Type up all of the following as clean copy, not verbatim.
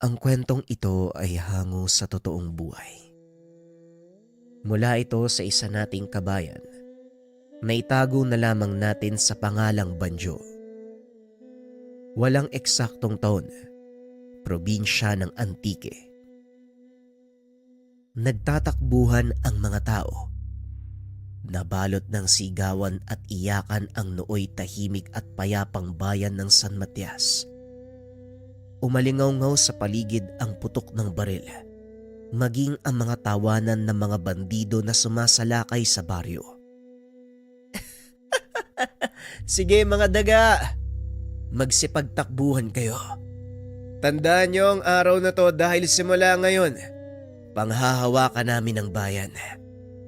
Ang kwentong ito ay hango sa totoong buhay. Mula ito sa isa nating kabayan na itago na lamang natin sa pangalang Banjo. Walang eksaktong taon, probinsya ng Antique. Nagtatakbuhan ang mga tao. Nabalot ng sigawan at iyakan ang nooy tahimik at payapang bayan ng San Matias. Umalingaw-ngaw sa paligid ang putok ng baril, maging ang mga tawanan ng mga bandido na sumasalakay sa baryo. Sige mga daga, magsipagtakbuhan kayo. Tandaan niyo ang araw na to dahil simula ngayon, panghahawakan namin ang bayan.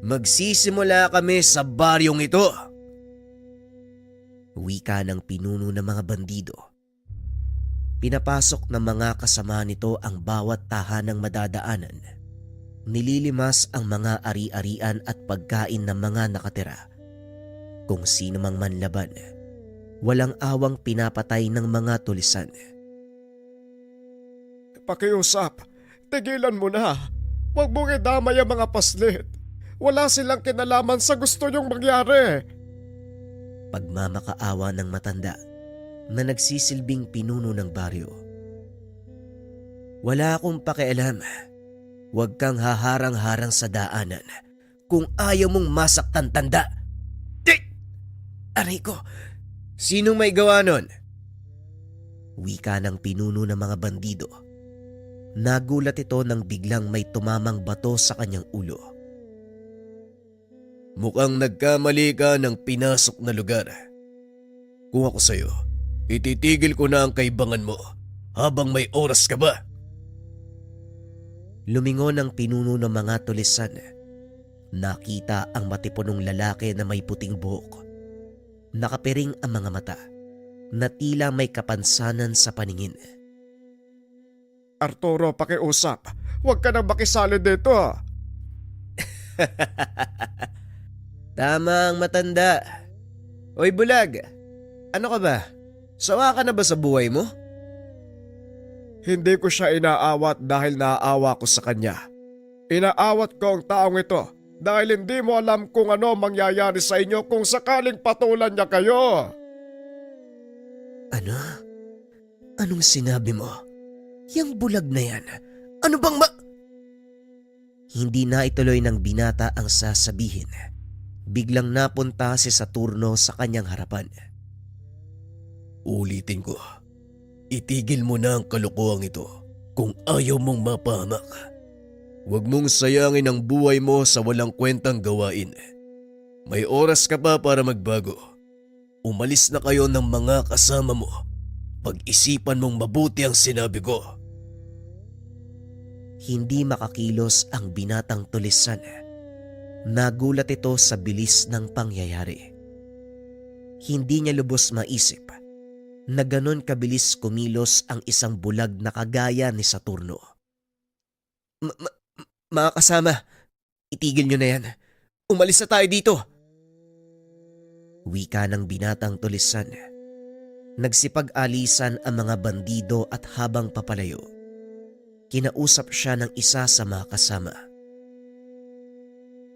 Magsisimula kami sa baryong ito. Wika ng pinuno ng mga bandido. Pinapasok ng mga kasama nito ang bawat tahanang madadaanan. Nililimas ang mga ari-arian at pagkain ng mga nakatira. Kung sino mang manlaban, walang awang pinapatay ng mga tulisan. Pakiusap, tigilan mo na. Huwag mong idamay ang mga paslit. Wala silang kinalaman sa gusto niyong mangyari. Pagmamakaawa ng matanda na nagsisilbing pinuno ng baryo. Wala akong pakialam. Huwag kang haharang-harang sa daanan kung ayaw mong masaktan tanda. Aray ko, sinong may gawa nun? Wika ng pinuno ng mga bandido. Nagulat ito nang biglang may tumamang bato sa kanyang ulo. Mukhang nagkamali ka ng pinasok na lugar. Kung ako sa'yo, ititigil ko na ang kaibangan mo habang may oras ka ba? Lumingon ang pinuno ng mga tulisan. Nakita ang matipunong lalaki na may puting buhok. Nakapiring ang mga mata na tila may kapansanan sa paningin. Arturo, pakiusap. Huwag ka nang makisali dito. Tama ang matanda. Oy bulag, ano ka ba? Sawa ka na ba sa buhay mo? Hindi ko siya inaawat dahil naaawa ko sa kanya. Inaawat ko ang taong ito dahil hindi mo alam kung ano mangyayari sa inyo kung sakaling patulan niya kayo. Ano? Anong sinabi mo? Yang bulag na yan, ano bang Hindi na ituloy ng binata ang sasabihin. Biglang napunta si Saturno sa kanyang harapan. Ulitin ko, itigil mo na ang kalokohang ito kung ayaw mong mapahamak. Huwag mong sayangin ang buhay mo sa walang kwentang gawain. May oras ka pa para magbago. Umalis na kayo ng mga kasama mo. Pag-isipan mong mabuti ang sinabi ko. Hindi makakilos ang binatang tulisan. Nagulat ito sa bilis ng pangyayari. Hindi niya lubos maisip na ganon kabilis kumilos ang isang bulag na kagaya ni Saturno. Mga kasama, itigil niyo na yan. Umalis na tayo dito. Wika ng binatang tulisan. Nagsipag-alisan ang mga bandido at habang papalayo, kinausap siya ng isa sa mga kasama.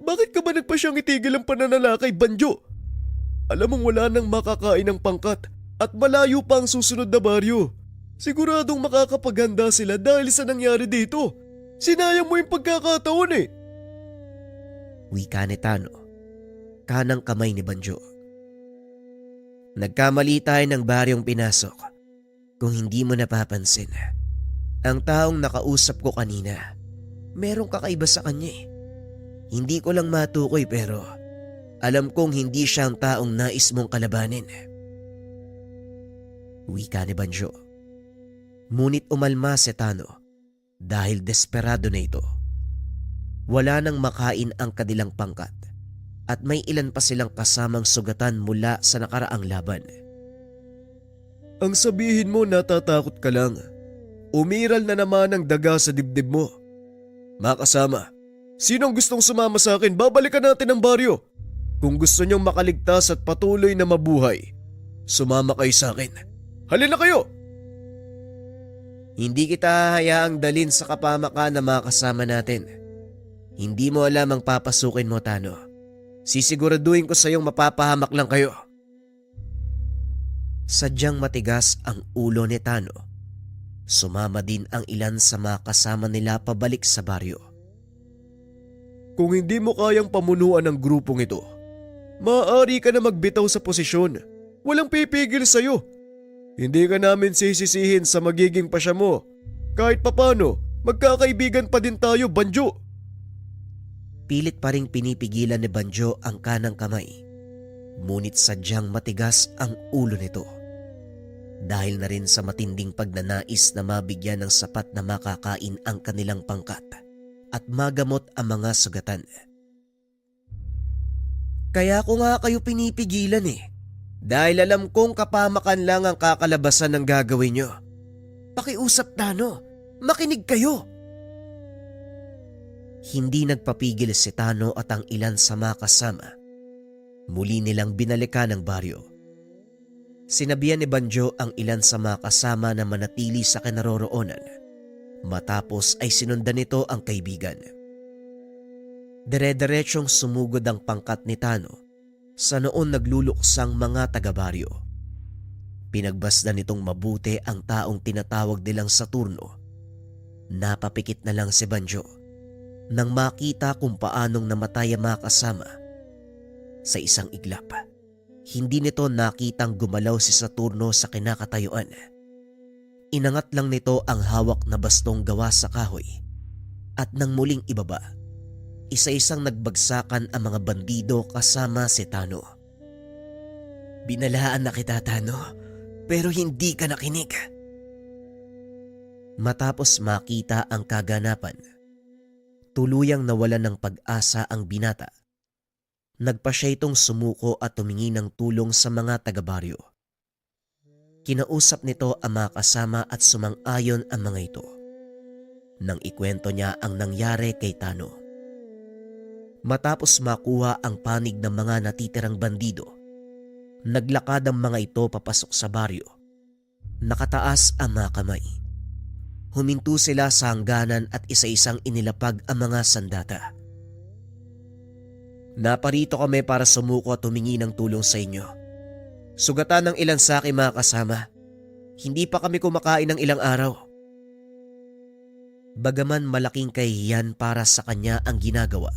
Bakit ka ba nagpasyang itigil ang pananalakay, Banjo? Alam mong wala nang makakain ng pangkat at malayo pa ang susunod na baryo. Siguradong makakapaghanda sila dahil sa nangyari dito. Sinayang mo yung pagkakataon eh. Wika ni Tano, kanang kamay ni Banjo. Nagkamali tayo ng baryong pinasok. Kung hindi mo napapansin, ang taong nakausap ko kanina, merong kakaiba sa kanya eh. Hindi ko lang matukoy pero alam kong hindi siya ang taong nais mong kalabanin. Wika ni Banjo. Ngunit umalma si Tano dahil desperado na ito. Wala nang makain ang kanilang pangkat at may ilan pa silang kasamang sugatan mula sa nakaraang laban. Ang sabihin mo natatakot ka lang. Umiral na naman ang daga sa dibdib mo. Mga kasama, sinong gustong sumama sa akin? Babalikan natin ang baryo. Kung gusto niyong makaligtas at patuloy na mabuhay, sumama kayo sa akin. Halina kayo! Hindi kita hayaang dalin sa kapamakan na mga kasama natin. Hindi mo alam ang papasukin mo, Tano. Sisiguraduhin ko sa iyong mapapahamak lang kayo. Sadyang matigas ang ulo ni Tano. Sumama din ang ilan sa mga kasama nila pabalik sa baryo. Kung hindi mo kayang pamunuan ng grupong ito, maaari ka na magbitaw sa posisyon. Walang pipigil sa'yo. Hindi ka namin sisisihin sa magiging pasya mo. Kahit papano, magkakaibigan pa din tayo, Banjo. Pilit pa ring pinipigilan ni Banjo ang kanang kamay. Ngunit sadyang matigas ang ulo nito. Dahil na rin sa matinding pagnanais na mabigyan ng sapat na makakain ang kanilang pangkat at magamot ang mga sugatan. Kaya ko nga kayo pinipigilan dahil alam kong kapamakan lang ang kakalabasan ng gagawin nyo. Pakiusap, Tano. Makinig kayo. Hindi nagpapigil si Tano at ang ilan sa mga kasama. Muli nilang binalikan ang baryo. Sinabihan ni Banjo ang ilan sa mga kasama na manatili sa kinaroroonan. Matapos ay sinundan nito ang kaibigan. Dire-diretsyong sumugod ang pangkat ni Tano sa noon nagluluksang mga taga-baryo. Pinagbasdan nitong mabuti ang taong tinatawag nilang Saturno. Napapikit na lang si Banjo nang makita kung paanong namatay ang mga kasama. Sa isang iglap, hindi nito nakitang gumalaw si Saturno sa kinakatayuan. Inangat lang nito ang hawak na bastong gawa sa kahoy at nang muling ibaba, isa-isang nagbagsakan ang mga bandido kasama si Tano. Binalaan na kita, Tano, pero hindi ka nakinig. Matapos makita ang kaganapan, tuluyang nawalan ng pag-asa ang binata. Nagpa siya itong sumuko at tumingi ng tulong sa mga taga-baryo. Kinausap nito ang mga kasama at sumang-ayon ang mga ito. Nang ikwento niya ang nangyari kay Tano. Matapos makuha ang panig ng mga natitirang bandido, naglakad ang mga ito papasok sa baryo. Nakataas ang mga kamay. Huminto sila sa hangganan at isa-isang inilapag ang mga sandata. Naparito kami para sumuko at humingi ng tulong sa inyo. Sugatan ng ilan sa aking mga kasama. Hindi pa kami kumakain ng ilang araw. Bagaman malaking kahihiyan para sa kanya ang ginagawa,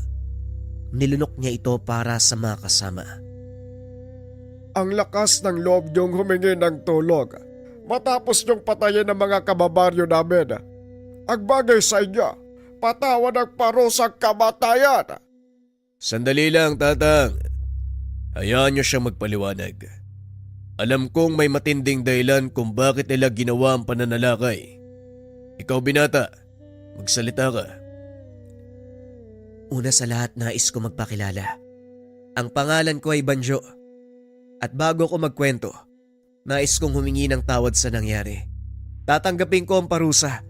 nilunok niya ito para sa mga kasama. Ang lakas ng loob niyong humingi ng tulong matapos niyong patayin ang mga kababaryo namin. Ang bagay sa inyo, patawan ng parusang kamatayan. Sandali lang, Tatang. Hayaan niyo siyang magpaliwanag. Alam kong may matinding dahilan kung bakit nila ginawa ang pananalakay. Ikaw, binata, magsalita ka. Una sa lahat, nais ko magpakilala. Ang pangalan ko ay Banjo. At bago ko magkwento, nais kong humingi ng tawad sa nangyari. Tatanggapin ko ang parusa.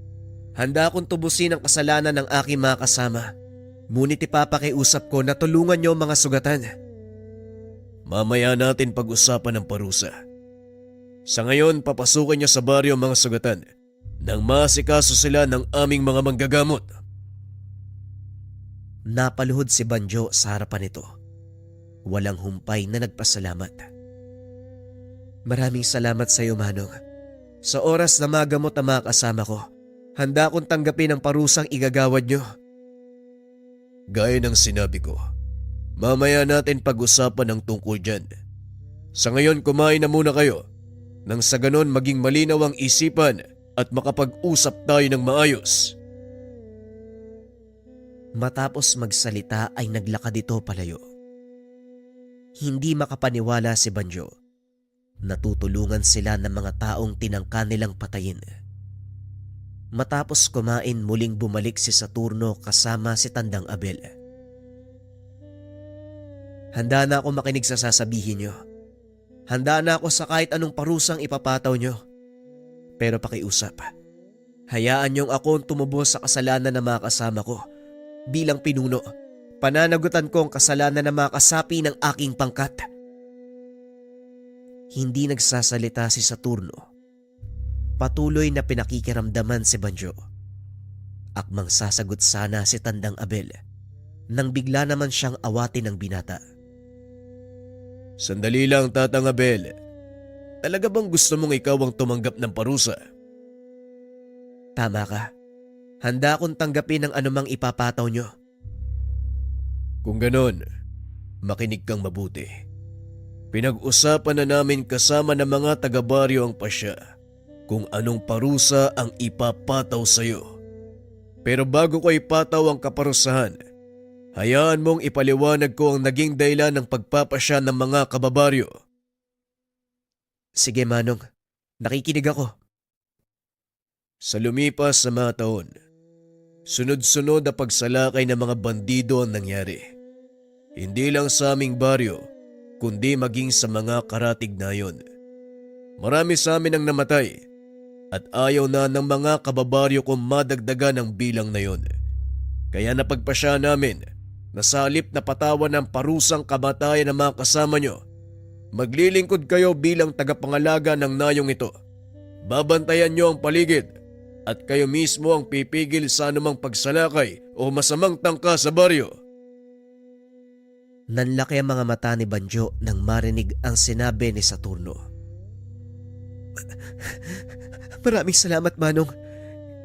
Handa akong tubusin ang kasalanan ng aking mga kasama. Ngunit ipapakiusap ko na tulungan niyo mga sugatan. Mamaya natin pag-usapan ng parusa. Sa ngayon, papasukin niyo sa baryo mga sugatan nang maasikaso sila ng aming mga manggagamot. Napaluhod si Banjo sa harapan nito. Walang humpay na nagpasalamat. Maraming salamat sa iyo, Manong. Sa oras na magamot ang mga kasama ko, handa akong tanggapin ang parusang igagawad niyo. Gaya ng sinabi ko, mamaya natin pag-usapan ang tungkol dyan. Sa ngayon, kumain na muna kayo nang sa ganon maging malinaw ang isipan at makapag-usap tayo ng maayos. Matapos magsalita ay naglakad ito palayo. Hindi makapaniwala si Banjo. Natutulungan sila ng mga taong tinangka nilang patayin. Matapos kumain, muling bumalik si Saturno kasama si Tandang Abel. Handa na ako makinig sa sasabihin nyo. Handa na ako sa kahit anong parusang ipapataw nyo. Pero pakiusap, hayaan nyong ako ang tumubos sa kasalanan ng mga kasama ko. Bilang pinuno, pananagutan ko ang kasalanan ng mga kasapi ng aking pangkat. Hindi nagsasalita si Saturno. Patuloy na pinakikiramdaman si Banjo. Akmang sasagot sana si Tandang Abel nang bigla naman siyang awatin ng binata. Sandali lang, Tatang Abel. Talaga bang gusto mong ikaw ang tumanggap ng parusa? Tama ka. Handa akong tanggapin ang anumang ipapataw nyo. Kung ganon, makinig kang mabuti. Pinag-usapan na namin kasama ng mga taga-baryo ang pasya kung anong parusa ang ipapataw sa'yo. Pero bago ko ipataw ang kaparusahan, hayaan mong ipaliwanag ko ang naging dahilan ng pagpapasya ng mga kababaryo. Sige Manong, nakikinig ako. Sa lumipas sa mga taon, sunod-sunod na pagsalakay ng mga bandido ang nangyari. Hindi lang sa aming baryo, kundi maging sa mga karatig na yon. Marami sa amin ang namatay at ayaw na ng mga kababaryo kong madagdagan ang bilang na yon. Kaya napagpasya namin na sa halip na patawan ng parusang kamatayan ng mga kasama nyo, maglilingkod kayo bilang tagapangalaga ng nayong ito. Babantayan nyo ang paligid at kayo mismo ang pipigil sa anumang pagsalakay o masamang tangka sa baryo. Nanlaki ang mga mata ni Banjo nang marinig ang sinabi ni Saturno. Maraming salamat Manong.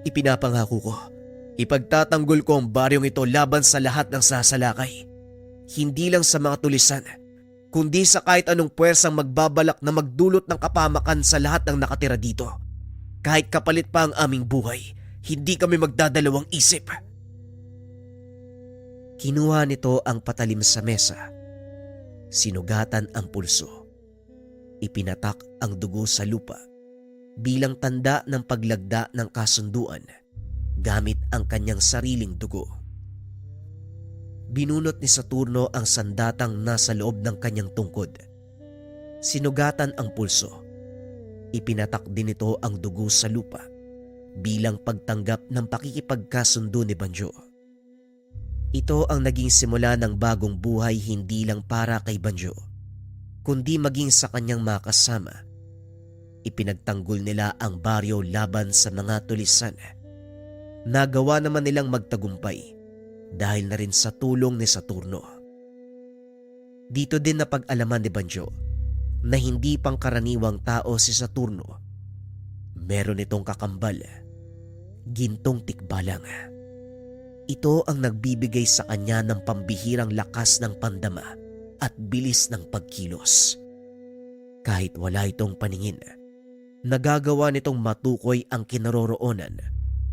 Ipinapangako ko, ipagtatanggol ko ang baryong ito laban sa lahat ng sasalakay. Hindi lang sa mga tulisan, kundi sa kahit anong puwersang magbabalak na magdulot ng kapamakan sa lahat ng nakatira dito. Kahit kapalit pa ang aming buhay, hindi kami magdadalawang isip. Kinuha nito ang patalim sa mesa. Sinugatan ang pulso. Ipinatak ang dugo sa lupa bilang tanda ng paglagda ng kasunduan gamit ang kanyang sariling dugo. Binunot ni Saturno ang sandatang nasa loob ng kanyang tungkod. Sinugatan ang pulso. Ipinatak din ito ang dugo sa lupa bilang pagtanggap ng pakikipagkasundo ni Banjo. Ito ang naging simula ng bagong buhay hindi lang para kay Banjo, kundi maging sa kanyang mga kasama. Ipinagtanggol nila ang baryo laban sa mga tulisan. Nagawa naman nilang magtagumpay dahil na rin sa tulong ni Saturno. Dito din napag-alaman ni Banjo na hindi pangkaraniwang tao si Saturno. Meron itong kakambal, gintong tikbalang. Ito ang nagbibigay sa kanya ng pambihirang lakas ng pandama at bilis ng pagkilos. Kahit wala itong paningin, nagagawa nitong matukoy ang kinaroroonan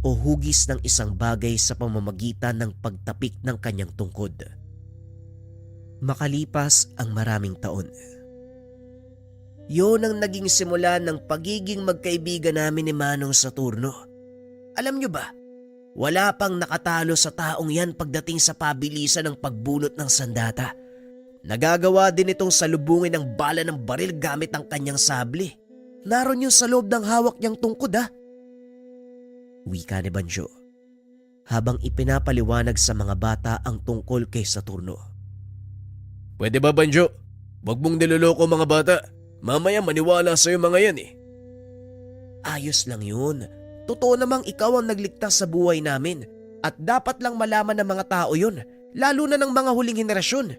o hugis ng isang bagay sa pamamagitan ng pagtapik ng kanyang tungkod. Makalipas ang maraming taon, yun ang naging simula ng pagiging magkaibigan namin ni Manong Saturno. Alam nyo ba, wala pang nakatalo sa taong yan pagdating sa pabilisan ng pagbunot ng sandata. Nagagawa din itong salubungin ng bala ng baril gamit ang kanyang sabli. Naroon yun sa loob ng hawak niyang tungkod Wika ni Banjo habang ipinapaliwanag sa mga bata ang tungkol kay Saturno. Pwede ba, Banjo? Huwag mong niloloko mga bata. Mamaya maniwala sa'yo mga yan Ayos lang yun. Totoo namang ikaw ang nagligtas sa buhay namin at dapat lang malaman ng mga tao yun, lalo na ng mga huling henerasyon.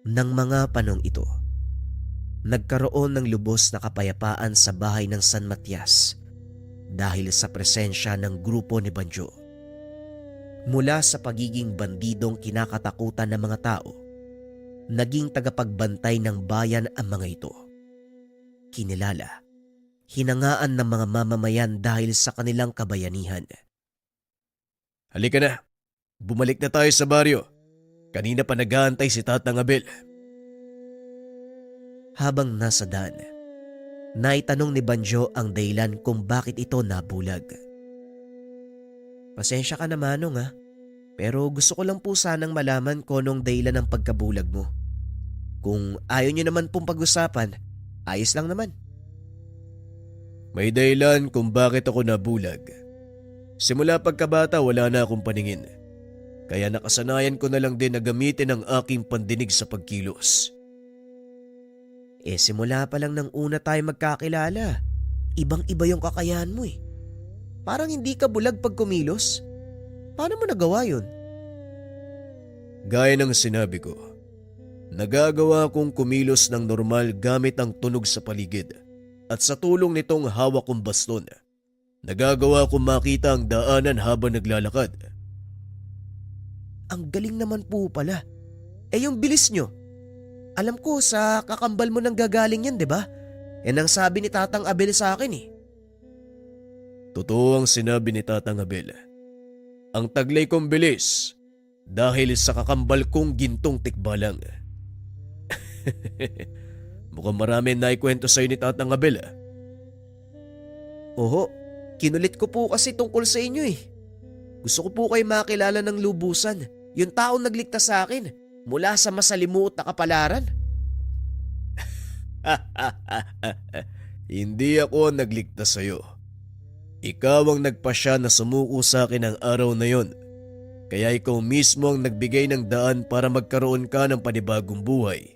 Nang mga panong ito, nagkaroon ng lubos na kapayapaan sa bahay ng San Matias dahil sa presensya ng grupo ni Banjo. Mula sa pagiging bandidong kinakatakutan ng mga tao, naging tagapagbantay ng bayan ang mga ito. Kinilala, hinangaan ng mga mamamayan dahil sa kanilang kabayanihan. Halika na, bumalik na tayo sa baryo. Kanina pa nag-aantay si Tatang Abel. Habang nasa daan, naitanong ni Banjo ang dahilan kung bakit ito nabulag. Pasensya ka na Manong pero gusto ko lang po sanang malaman kung anong dahilan ng pagkabulag mo. Kung ayaw niyo naman pong pag-usapan, ayos lang naman. May dahilan kung bakit ako nabulag. Simula pagkabata wala na akong paningin. Kaya nakasanayan ko na lang din na gamitin ang aking pandinig sa pagkilos. Simula pa lang nang una tayo magkakilala. Ibang-iba yung kakayahan mo eh. Parang hindi ka bulag pag kumilos. Paano mo nagawa yun? Gaya ng sinabi ko, nagagawa kong kumilos ng normal gamit ang tunog sa paligid at sa tulong nitong hawak kong baston. Nagagawa kong makita ang daanan habang naglalakad. Ang galing naman po pala. Yung bilis nyo. Alam ko sa kakambal mo nang gagaling yan, di ba? Yan ang sabi ni Tatang Abel sa akin eh. Totoo ang sinabi ni Tatang Abel. Ang taglay kong bilis dahil sa kakambal kong gintong tikbalang. Mukhang marami naikwento sa'yo ni Tatang Abel. Oho, kinulit ko po kasi tungkol sa inyo eh. Gusto ko po kayo makilala ng lubusan. Yung taong nagligtas sa akin mula sa masalimuot na kapalaran. Hindi ako ang nagligtas sa'yo. Ikaw ang nagpasya na sumuko sa akin ang araw na yon. Kaya ikaw mismo ang nagbigay ng daan para magkaroon ka ng panibagong buhay.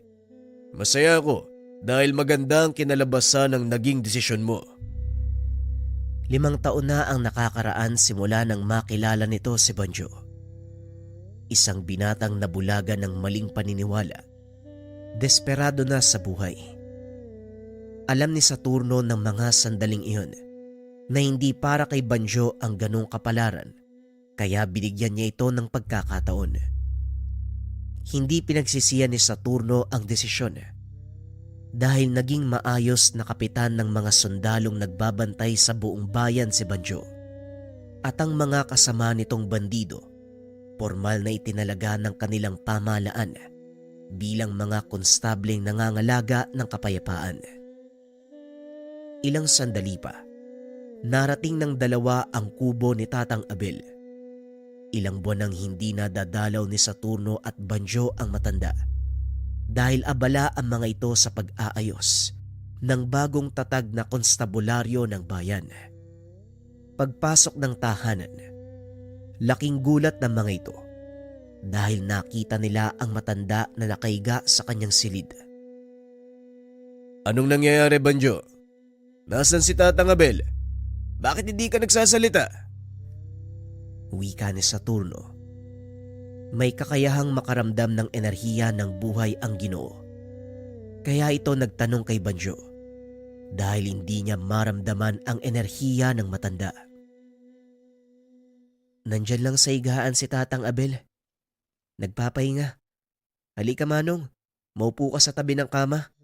Masaya ako dahil maganda ang kinalabasan ng naging desisyon mo. 5 taon na ang nakakaraan simula nang makilala nito si Banjo. Isang binatang nabulagan ng maling paniniwala. Desperado na sa buhay. Alam ni Saturno ng mga sandaling iyon na hindi para kay Banjo ang ganong kapalaran, kaya binigyan niya ito ng pagkakataon. Hindi pinagsisiyan ni Saturno ang desisyon dahil naging maayos na kapitan ng mga sundalong nagbabantay sa buong bayan si Banjo. At ang mga kasama nitong bandido, formal na itinalaga ng kanilang pamahalaan bilang mga konstableng nangangalaga ng kapayapaan. Ilang sandali pa, narating ng 2 ang kubo ni Tatang Abel. Ilang buwan nang hindi nadadalaw ni Saturno at Banjo ang matanda dahil abala ang mga ito sa pag-aayos ng bagong tatag na konstabularyo ng bayan. Pagpasok ng tahanan, laking gulat ng mga ito dahil nakita nila ang matanda na nakaiga sa kanyang silid. Anong nangyayari, Banjo? Nasaan si Tatang Abel? Bakit hindi ka nagsasalita? Wika ni Saturno. May kakayahang makaramdam ng enerhiya ng buhay ang Ginoo. Kaya ito nagtanong kay Banjo dahil hindi niya maramdaman ang enerhiya ng matanda. Nandyan lang sa higaan si Tatang Abel. Nagpapahinga. Halika Manong, maupo ka sa tabi ng kama.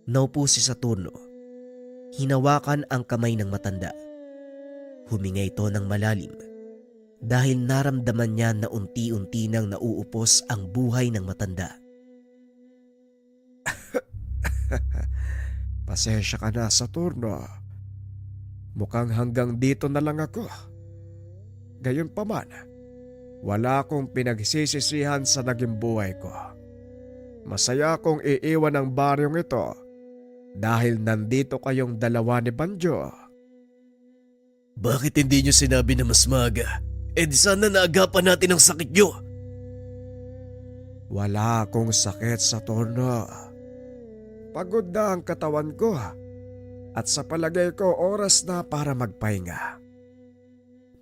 Naupo si Saturno. Hinawakan ang kamay ng matanda. Huminga ito ng malalim dahil naramdaman niya na unti-unti nang nauupos ang buhay ng matanda. Pasensya ka na, Saturno. Mukhang hanggang dito na lang ako. Gayunpaman, wala akong pinagsisisihan sa naging buhay ko. Masaya akong iiwan ang baryong ito dahil nandito kayong 2 ni Banjo. Bakit hindi nyo sinabi na mas maaga? Di sana naagapan natin ang sakit nyo. Wala akong sakit, Saturno. Pagod na ang katawan ko at sa palagay ko oras na para magpahinga.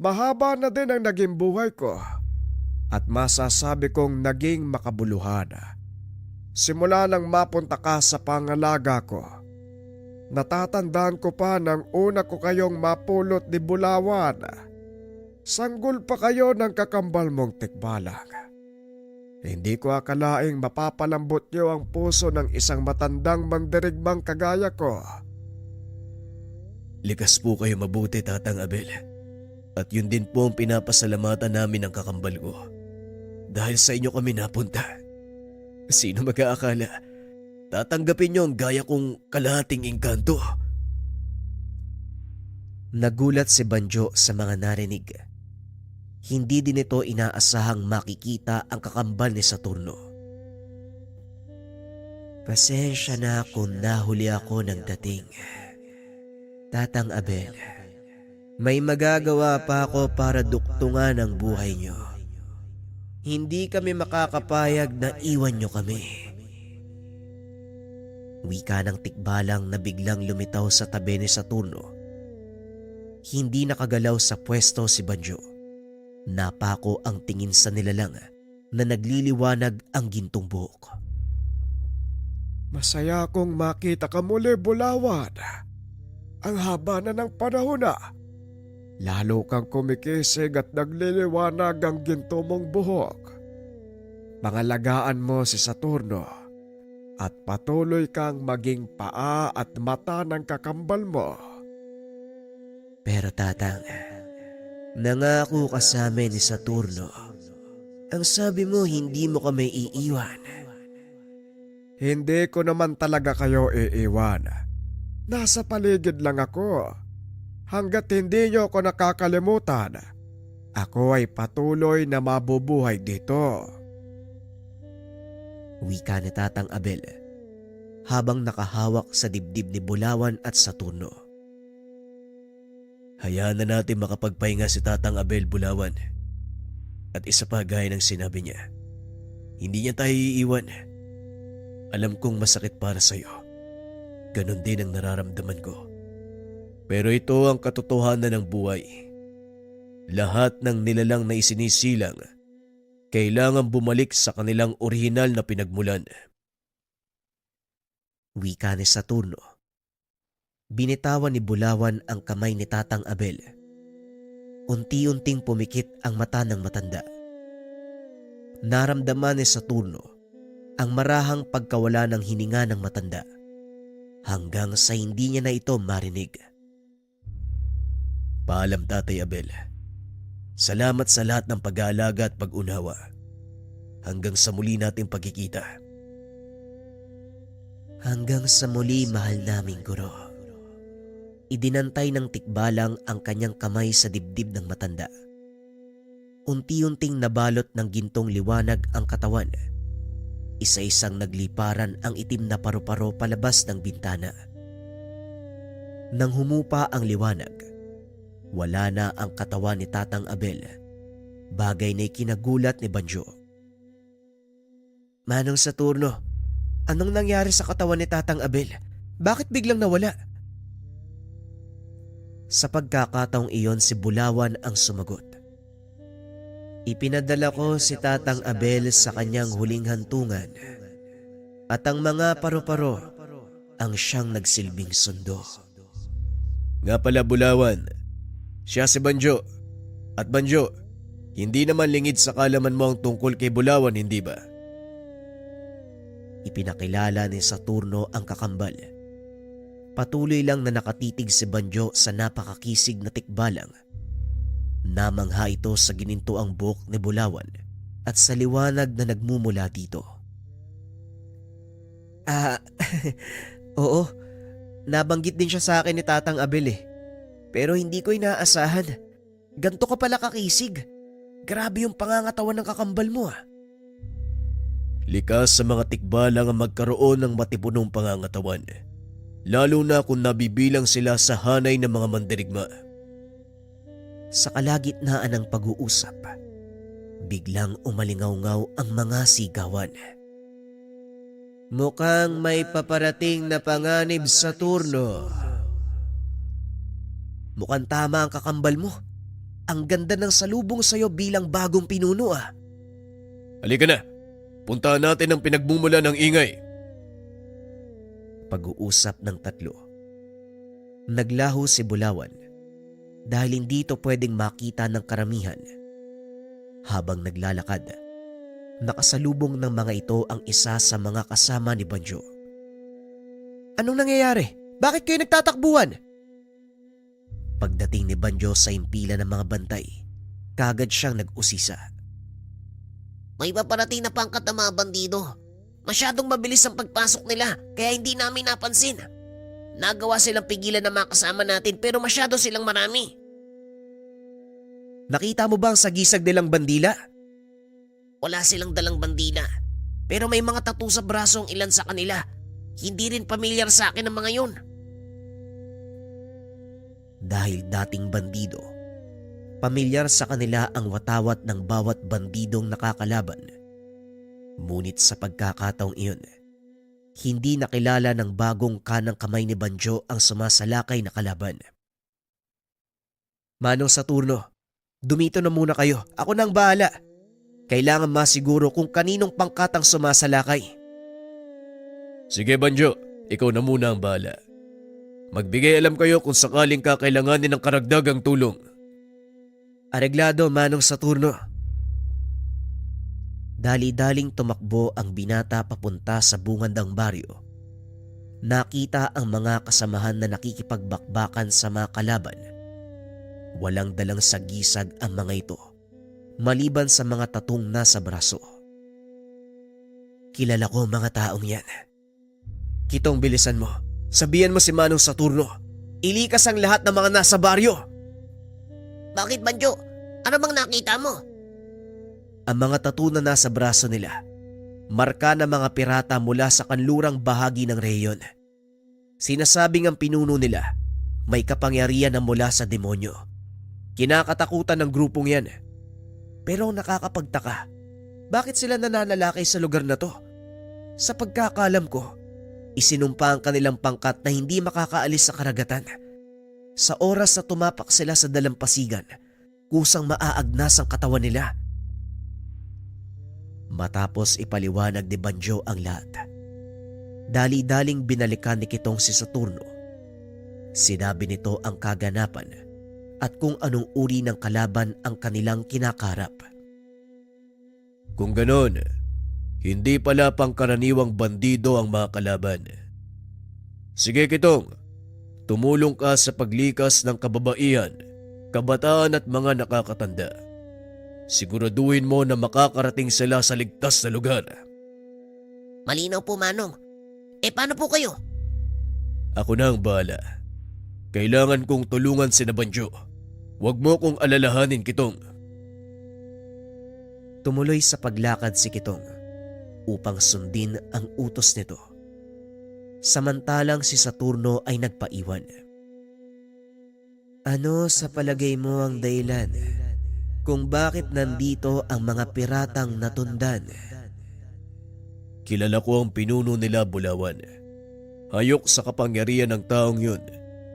Mahaba na din ang naging buhay ko at masasabi kong naging makabuluhan. Simula nang mapunta ka sa pangalaga ko, natatandaan ko pa nang una ko kayong mapulot ni Bulawan. Sanggol pa kayo ng kakambal mong tikbalang. Hindi ko akalaing mapapalambot niyo ang puso ng isang matandang mandirigmang kagaya ko. Likas po kayo mabuti, Tatang Abel. At yun din po ang pinapasalamatan namin ng kakambal ko. Dahil sa inyo kami napunta. Sino mag-aakala? Tatanggapin niyo ang gaya kong kalahating engkanto. Nagulat si Banjo sa mga narinig. Hindi din ito inaasahang makikita ang kakambal ni Saturno. Pasensya na kung nahuli ako ng dating. Tatang Abel, may magagawa pa ako para duktungan ang buhay niyo. Hindi kami makakapayag na iwan niyo kami. Wika ng tikbalang na biglang lumitaw sa tabi ni Saturno. Hindi nakagalaw sa pwesto si Banjo. Napako ang tingin sa nilalang na nagliliwanag ang gintong buhok. Masaya akong makita ka muli, Bulawan. Ang haba na ng panahon na. Lalo kang kumikisig at nagliliwanag ang ginto mong buhok. Pangalagaan mo si Saturno at patuloy kang maging paa at mata ng kakambal mo. Pero tatang, nangako ka sa amin ni Saturno. Ang sabi mo hindi mo kami iiwan. Hindi ko naman talaga kayo iiwan. Nasa paligid lang ako. Hanggat hindi niyo ako nakakalimutan, ako ay patuloy na mabubuhay dito. Wika ni Tatang Abel habang nakahawak sa dibdib ni Bulawan at Saturno. Hayaan na natin makapagpahinga si Tatang Abel, Bulawan. At isa pa gaya ng sinabi niya, hindi niya tayo iiwan. Alam kong masakit para sa'yo. Ganon din ang nararamdaman ko. Pero ito ang katotohanan ng buhay. Lahat ng nilalang na isinisilang kailangan bumalik sa kanilang orihinal na pinagmulan. Wika ni Saturno. Binitawan ni Bulawan ang kamay ni Tatang Abel. Unti-unting pumikit ang mata ng matanda. Naramdaman ni Saturno ang marahang pagkawala ng hininga ng matanda hanggang sa hindi niya na ito marinig. Paalam, Tatay Abel. Salamat sa lahat ng pag-aalaga at pag-unawa. Hanggang sa muli nating pagkikita. Hanggang sa muli, mahal naming guro. Idinantay ng tikbalang ang kanyang kamay sa dibdib ng matanda. Unti-unting nabalot ng gintong liwanag ang katawan. Isa-isang nagliparan ang itim na paru-paro palabas ng bintana. Nang humupa ang liwanag, wala na ang katawan ni Tatang Abel, bagay na ikinagulat ni Banjo. Manong Saturno, anong nangyari sa katawan ni Tatang Abel? Bakit biglang nawala? Sa pagkakataong iyon si Bulawan ang sumagot. Ipinadala ko si Tatang Abel sa kanyang huling hantungan at ang mga paru-paro ang siyang nagsilbing sundo. Nga pala, Bulawan, siya si Banjo. At Banjo, hindi naman lingid sa kalaman mo ang tungkol kay Bulawan, hindi ba? Ipinakilala ni Saturno ang kakambal. Patuloy lang na nakatitig si Banjo sa napakakisig na tikbalang. Namangha ito sa ginintuang buhok ni Bulawan at sa liwanag na nagmumula dito. Oo, nabanggit din siya sa akin ni Tatang Abel eh. Pero hindi ko inaasahan. Ganto ka pala kakisig. Grabe yung pangangatawan ng kakambal mo ah. Likas sa mga tikbalang ang magkaroon ng matipunong pangangatawan. Lalo na kung nabibilang sila sa hanay ng mga mandirigma. Sa kalagitnaan ng pag-uusap, biglang umalingaw-ngaw ang mga sigawan. Mukhang may paparating na panganib sa turno. Mukhang tama ang kakambal mo. Ang ganda ng salubong sa'yo bilang bagong pinuno ah. Halika na, puntahan natin ang pinagmumula ng ingay. Pag-uusap ng tatlo. Naglaho si Bulawan dahil hindi ito pwedeng makita ng karamihan. Habang naglalakad, nakasalubong ng mga ito ang isa sa mga kasama ni Banjo. Anong nangyayari? Bakit kayo nagtatakbuhan? Pagdating ni Banjo sa impila ng mga bantay, kagad siyang nag-usisa. May paparating na pangkat ng mga bandido. Masyadong mabilis ang pagpasok nila kaya hindi namin napansin. Nagawa silang pigilan ng mga kasama natin pero masyado silang marami. Nakita mo ba ang sagisag nilang bandila? Wala silang dalang bandila. Pero may mga tattoo sa braso ang ilan sa kanila. Hindi rin pamilyar sa akin ang mga yun. Dahil dating bandido, pamilyar sa kanila ang watawat ng bawat bandidong nakakalaban. Ngunit sa pagkakataong iyon, Hindi nakilala ng bagong kanang kamay ni Banjo ang sumasalakay na kalaban. Manong Saturno, dumito na muna kayo. Ako nang bahala. Kailangan masiguro kung kaninong pangkat ang sumasalakay. Sige Banjo, ikaw na muna ang bahala. Magbigay alam kayo kung sakaling kakailanganin ng karagdagang tulong. Areglado, Manong Saturno. Dali-daling tumakbo ang binata papunta sa bungandang baryo. Nakita ang mga kasamahan na nakikipagbakbakan sa mga kalaban. Walang dalang sagisag ang mga ito, maliban sa mga tatong nasa braso. Kilala ko mga taong yan. Kitong, bilisan mo. Sabihan mo si Manong Saturno. Ilikas ang lahat ng mga nasa baryo. Bakit, Banjo? Ano bang nakita mo? Ang mga tattoo na nasa braso nila, marka ng mga pirata mula sa kanlurang bahagi ng rehiyon. Sinasabing ang pinuno nila may kapangyarihan na mula sa demonyo. Kinakatakutan ng grupong yan. Pero ang nakakapagtaka, bakit sila nananalakay sa lugar na to? Sa pagkakalam ko, isinumpa ang kanilang pangkat na hindi makakaalis sa karagatan. Sa oras na tumapak sila sa dalampasigan, kusang maaagnas ang katawan nila. Matapos ipaliwanag ni Banjo ang lahat, dali-daling binalikan ni Kitong si Saturno. Sinabi nito ang kaganapan at kung anong uri ng kalaban ang kanilang kinakarap. Kung ganon, hindi pala pangkaraniwang bandido ang mga kalaban. Sige Kitong, tumulong ka sa paglikas ng kababaihan, kabataan at mga nakakatanda. Siguraduhin mo na makakarating sila sa ligtas na lugar. Malinaw po, Manong. Paano po kayo? Ako na ang bahala. Kailangan kong tulungan si Banjo. Huwag mo kong alalahanin, Kitong. Tumuloy sa paglakad si Kitong upang sundin ang utos nito. Samantalang si Saturno ay nagpaiwan. Ano sa palagay mo ang dahilan kung bakit nandito ang mga piratang natundan? Kilala ko ang pinuno nila, Bulawan. Hayok sa kapangyarihan ng taong yun.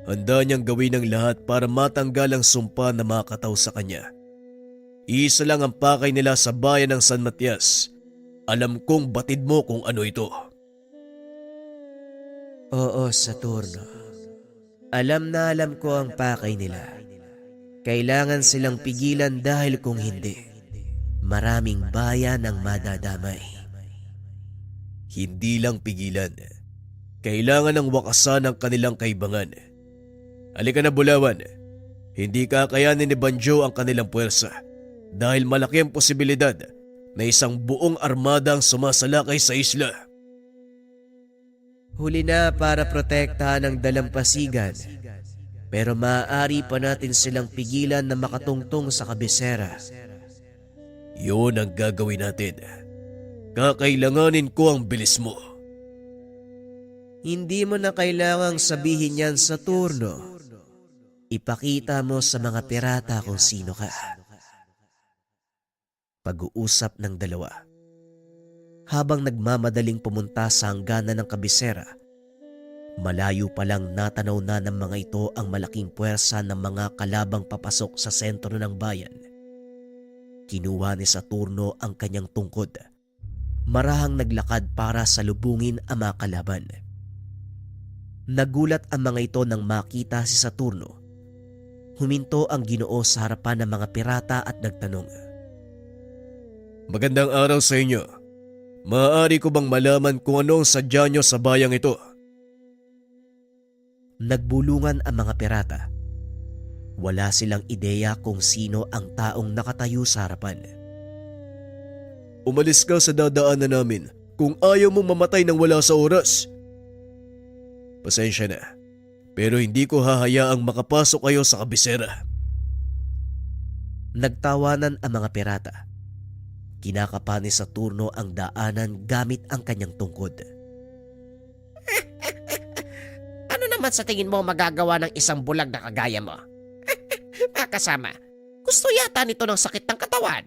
Handa niyang gawin ang lahat para matanggal ang sumpa na makataw sa kanya. Isa lang ang pakay nila sa bayan ng San Matias. Alam kong batid mo kung ano ito. Oo, Saturno. Alam na alam ko ang pakay nila. Kailangan silang pigilan dahil kung hindi, maraming bayan ang madadamay. Hindi lang pigilan. Kailangan ng wakasan ang kanilang kaibangan. Halika na, Bulawan. Hindi kakayanin ni Banjo ang kanilang puwersa dahil malaki ang posibilidad na isang buong armada ang sumasalakay sa isla. Huli na para protektahan ang dalampasigan, pero maaari pa natin silang pigilan na makatungtong sa kabisera. Yun ang gagawin natin. Kakailanganin ko ang bilis mo. Hindi mo na kailangang sabihin yan, Saturno. Ipakita mo sa mga pirata kung sino ka. Pag-uusap ng dalawa. Habang nagmamadaling pumunta sa hangganan ng kabisera, malayo pa lang natanaw na ng mga ito ang malaking puwersa ng mga kalabang papasok sa sentro ng bayan. Kinuha ni Saturno ang kanyang tungkod. Marahang naglakad para salubungin ang mga kalaban. Nagulat ang mga ito nang makita si Saturno. Huminto ang Ginoo sa harapan ng mga pirata at nagtanong, Magandang araw sa inyo. Maaari ko bang malaman kung ano ang sadya nyo sa bayang ito? Nagbulungan ang mga pirata. Wala silang ideya kung sino ang taong nakatayo sa harapan. Umalis ka sa dadaanan namin kung ayaw mong mamatay ng wala sa oras. Pasensya na, pero hindi ko hahayaang makapasok kayo sa kabisera. Nagtawanan ang mga pirata. Kinakapa ni Saturno ang daanan gamit ang kanyang tungkod. Ano naman sa tingin mo magagawa ng isang bulag na kagaya mo? Mga kasama, gusto yata nito ng sakit ng katawan.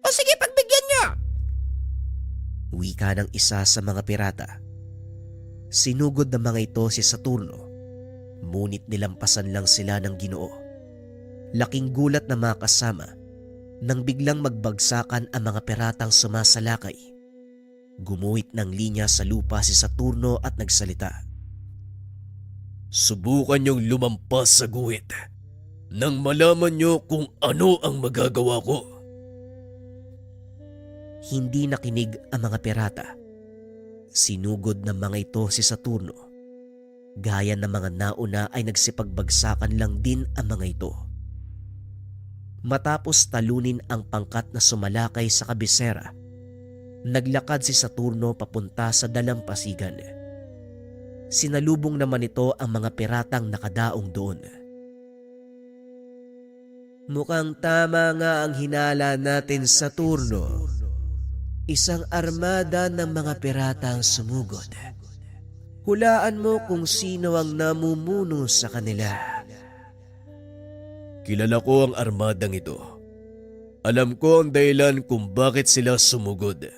O sige, pagbigyan niyo! Wika ng isa sa mga pirata. Sinugod ng mga ito si Saturno, ngunit nilampasan lang sila ng Ginoo. Laking gulat na mga kasama nang biglang magbagsakan ang mga piratang sumasalakay. Gumuhit ng linya sa lupa si Saturno at nagsalita. Subukan niyong lumampas sa guhit nang malaman niyo kung ano ang magagawa ko. Hindi nakinig ang mga pirata. Sinugod ng mga ito si Saturno. Gaya ng mga nauna ay nagsipagbagsakan lang din ang mga ito. Matapos talunin ang pangkat na sumalakay sa kabisera, naglakad si Saturno papunta sa dalampasigan. Sinalubong naman ito ang mga piratang nakadaong doon. Mukhang tama nga ang hinala natin, Saturno. Isang armada ng mga piratang sumugod. Hulaan mo kung sino ang namumuno sa kanila. Kilala ko ang armadang ito. Alam ko ang dahilan kung bakit sila sumugod.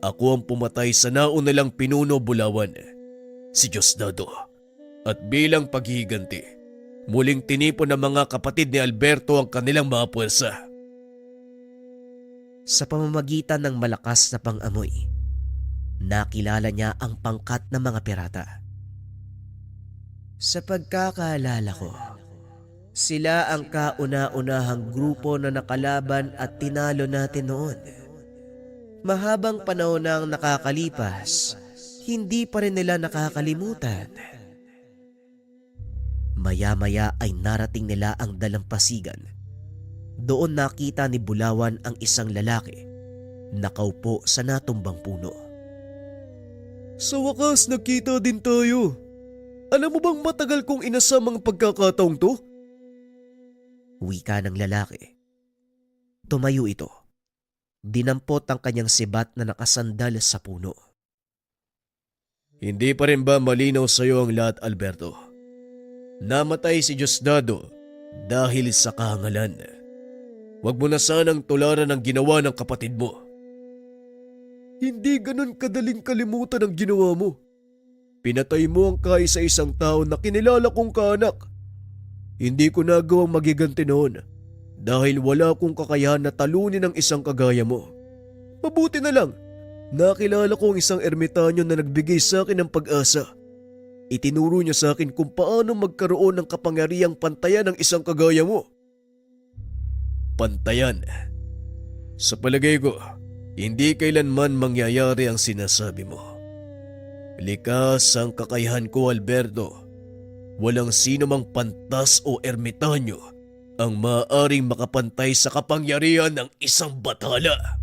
Ako ang pumatay sa nauna lang pinuno Bulawan, si Diosdado. At bilang paghihiganti, muling tinipon ng mga kapatid ni Alberto ang kanilang mga puwersa. Sa pamamagitan ng malakas na pang-amoy, nakilala niya ang pangkat ng mga pirata. Sa pagkakaalala ko, sila ang kauna-unahang grupo na nakalaban at tinalo natin noon. Mahabang panahon nang nakakalipas, hindi pa rin nila nakakalimutan. Maya-maya ay narating nila ang dalampasigan. Doon nakita ni Bulawan ang isang lalaki, nakaupo sa natumbang puno. Sa wakas nakita din tayo. Alam mo bang matagal kong inasam ang pagkakataong to? Wika ng lalaki. Tumayo ito. Dinampot ang kanyang sibat na nakasandal sa puno. Hindi pa rin ba malinaw sa iyo ang lahat, Alberto? Namatay si Diosdado dahil sa kahangalan. Huwag mo na sanang tularan ang ginawa ng kapatid mo. Hindi ganun kadaling kalimutan ang ginawa mo. Pinatay mo ang kaisa-isang tao na kinilala kong kaanak. Hindi ko nagawang magiganti noon dahil wala akong kakayahan na talunin ang isang kagaya mo. Mabuti na lang, nakilala ko ang isang ermitanyo na nagbigay sa akin ng pag-asa. Itinuro niya sa akin kung paano magkaroon ng kapangyarihang pantayan ng isang kagaya mo. Pantayan. Sa palagay ko, hindi kailanman mangyayari ang sinasabi mo. Likas ang kakayahan ko, Alberto. Walang sino mang pantas o ermitanyo ang maaaring makapantay sa kapangyarihan ng isang bathala.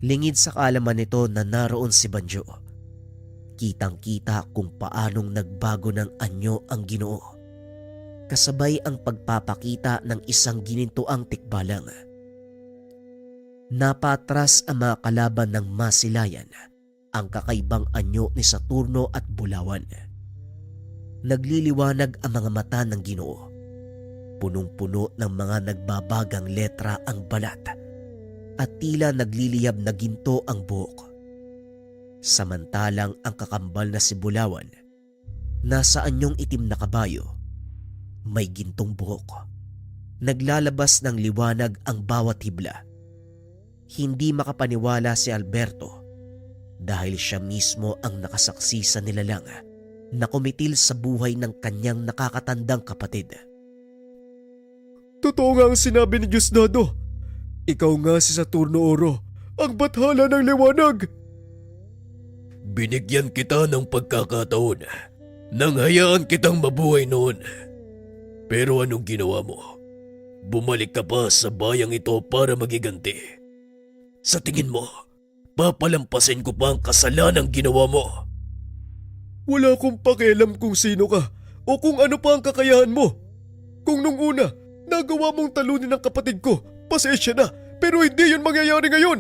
Lingid sa kaalaman nito na naroon si Banjo. Kitang-kita kung paanong nagbago ng anyo ang Ginoo. Kasabay ang pagpapakita ng isang ginintuang tikbalang. Napatras ang mga kalaban ng masilayan ang kakaibang anyo ni Saturno at Bulawan. Nagliliwanag ang mga mata ng Ginoo. Punong-puno ng mga nagbabagang letra ang balat at tila nagliliyab na ginto ang buhok. Samantalang ang kakambal na si Bulawan, nasa anyong itim na kabayo, may gintong buhok. Naglalabas ng liwanag ang bawat hibla. Hindi makapaniwala si Alberto dahil siya mismo ang nakasaksi sa nilalang na kumitil sa buhay ng kanyang nakakatandang kapatid. Totoo nga ang sinabi ni Diosdado. Ikaw nga si Saturno Oro, ang bathala ng liwanag. Binigyan kita ng pagkakataon nang hayaan kitang mabuhay noon. Pero anong ginawa mo? Bumalik ka pa sa bayang ito para magiganti. Sa tingin mo, papalampasin ko pa ang kasalanang ginawa mo? Wala akong pakialam kung sino ka o kung ano pa ang kakayahan mo. Kung nung una, nagawa mong talunin ng kapatid ko, pasensya na, pero hindi yun mangyayari ngayon.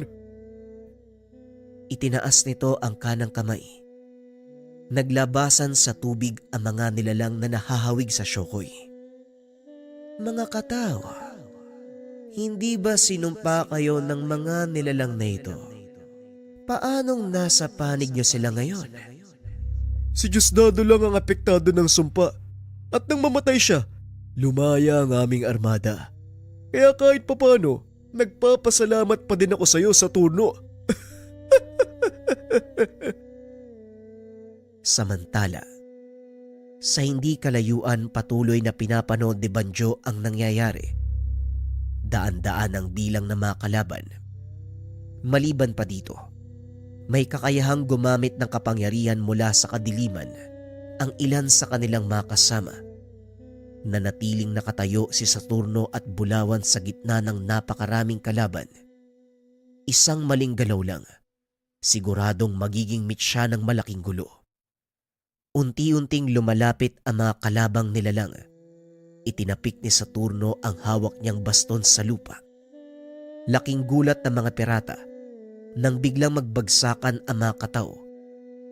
Itinaas nito ang kanang kamay. Naglabasan sa tubig ang mga nilalang na nahahawig sa syokoy. Mga katao, hindi ba sinumpa kayo ng mga nilalang na ito Paanong nasa panig niyo sila ngayon? Si Diosdado lang ang apektado ng sumpa at nang mamatay siya, lumaya ang aming armada. Kaya kahit papano, nagpapasalamat pa din ako sa iyo, Saturno. Samantala, sa hindi kalayuan patuloy na pinapanood ni Banjo ang nangyayari. Daan-daan ang bilang ng mga kalaban. Maliban pa dito, may kakayahang gumamit ng kapangyarihan mula sa kadiliman ang ilan sa kanilang mga kasama. Nanatiling nakatayo si Saturno at Bulawan sa gitna ng napakaraming kalaban. Isang maling galaw lang, siguradong magiging mitya ng malaking gulo. Unti-unting lumalapit ang mga kalabang nilalang. Itinapik ni Saturno ang hawak niyang baston sa lupa. Laking gulat ng mga pirata nang biglang magbagsakan ang mga katao.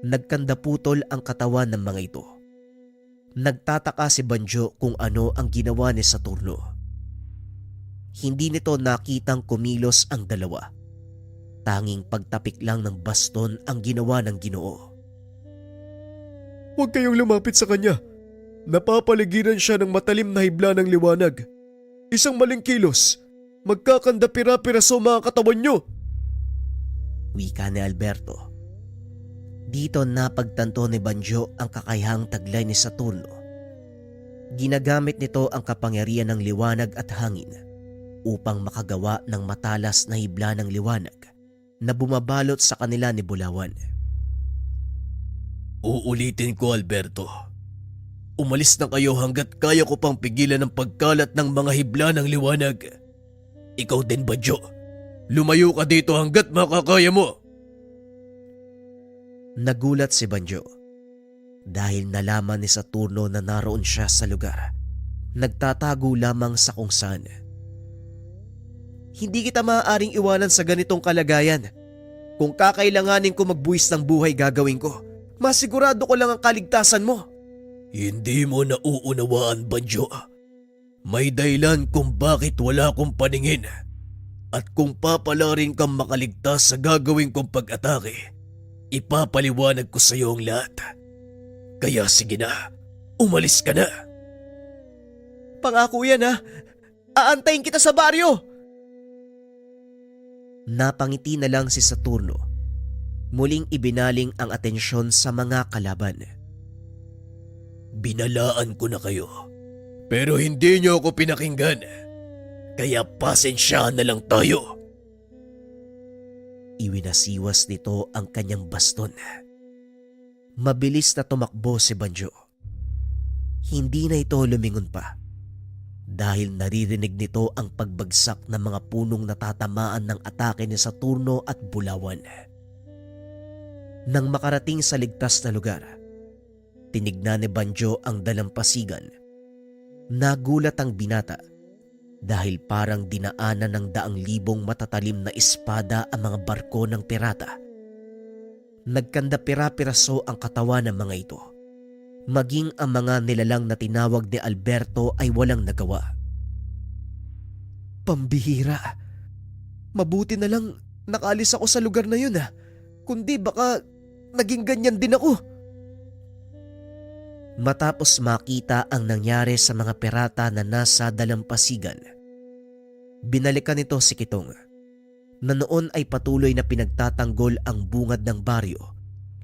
Nagkandaputol ang katawan ng mga ito. Nagtataka si Banjo kung ano ang ginawa ni Saturno. Hindi nito nakitang kumilos ang dalawa. Tanging pagtapik lang ng baston ang ginawa ng Ginoo. Huwag kayong lumapit sa kanya. Napapaligiran siya ng matalim na hibla ng liwanag. Isang maling kilos, magkakandapira-piraso mga katawan nyo. Wika ni Alberto. Dito napagtanto ni Banjo ang kakayahang taglay ni Saturno. Ginagamit nito ang kapangyarihan ng liwanag at hangin upang makagawa ng matalas na hibla ng liwanag na bumabalot sa kanila ni Bulawan. Uulitin ko, Alberto. Umalis na kayo hanggat kaya ko pang pigilan ang pagkalat ng mga hibla ng liwanag. Ikaw din, Banjo. Lumayo ka dito hanggat makakaya mo. Nagulat si Banjo dahil nalaman ni Saturno na naroon siya sa lugar. Nagtatago lamang sa kung saan. Hindi kita maaaring iwanan sa ganitong kalagayan. Kung kakailanganin ko magbuwis ng buhay, gagawin ko. Masigurado ko lang ang kaligtasan mo. Hindi mo nauunawaan, Banjo. May dahilan kung bakit wala akong paningin. At kung papalarin kang makaligtas sa gagawin kong pag-atake, ipapaliwanag ko sa iyo ang lahat. Kaya sige na, umalis ka na. Pangako yan ha. Aantayin kita sa baryo. Napangiti na lang si Saturno. Muling ibinaling ang atensyon sa mga kalaban. Binalaan ko na kayo, pero hindi niyo ako pinakinggan. Kaya pasensyahan na lang tayo. Iwinasiwas nito ang kanyang baston. Mabilis na tumakbo si Banjo. Hindi na ito lumingon pa dahil naririnig nito ang pagbagsak ng mga punong natatamaan ng atake ni Saturno at Bulawan. Nang makarating sa ligtas na lugar, tinignan ni Banjo ang dalampasigan. Nagulat ang binata dahil parang dinaanan ng 100,000 matatalim na espada ang mga barko ng pirata. Nagkandapira-piraso ang katawan ng mga ito. Maging ang mga nilalang na tinawag ni Alberto ay walang nagawa. Pambihira. Mabuti na lang nakalis ako sa lugar na yun ha. Kundi baka naging ganyan din ako. Matapos makita ang nangyari sa mga pirata na nasa dalampasigan, binalikan nito si Kitong na noon ay patuloy na pinagtatanggol ang bungad ng baryo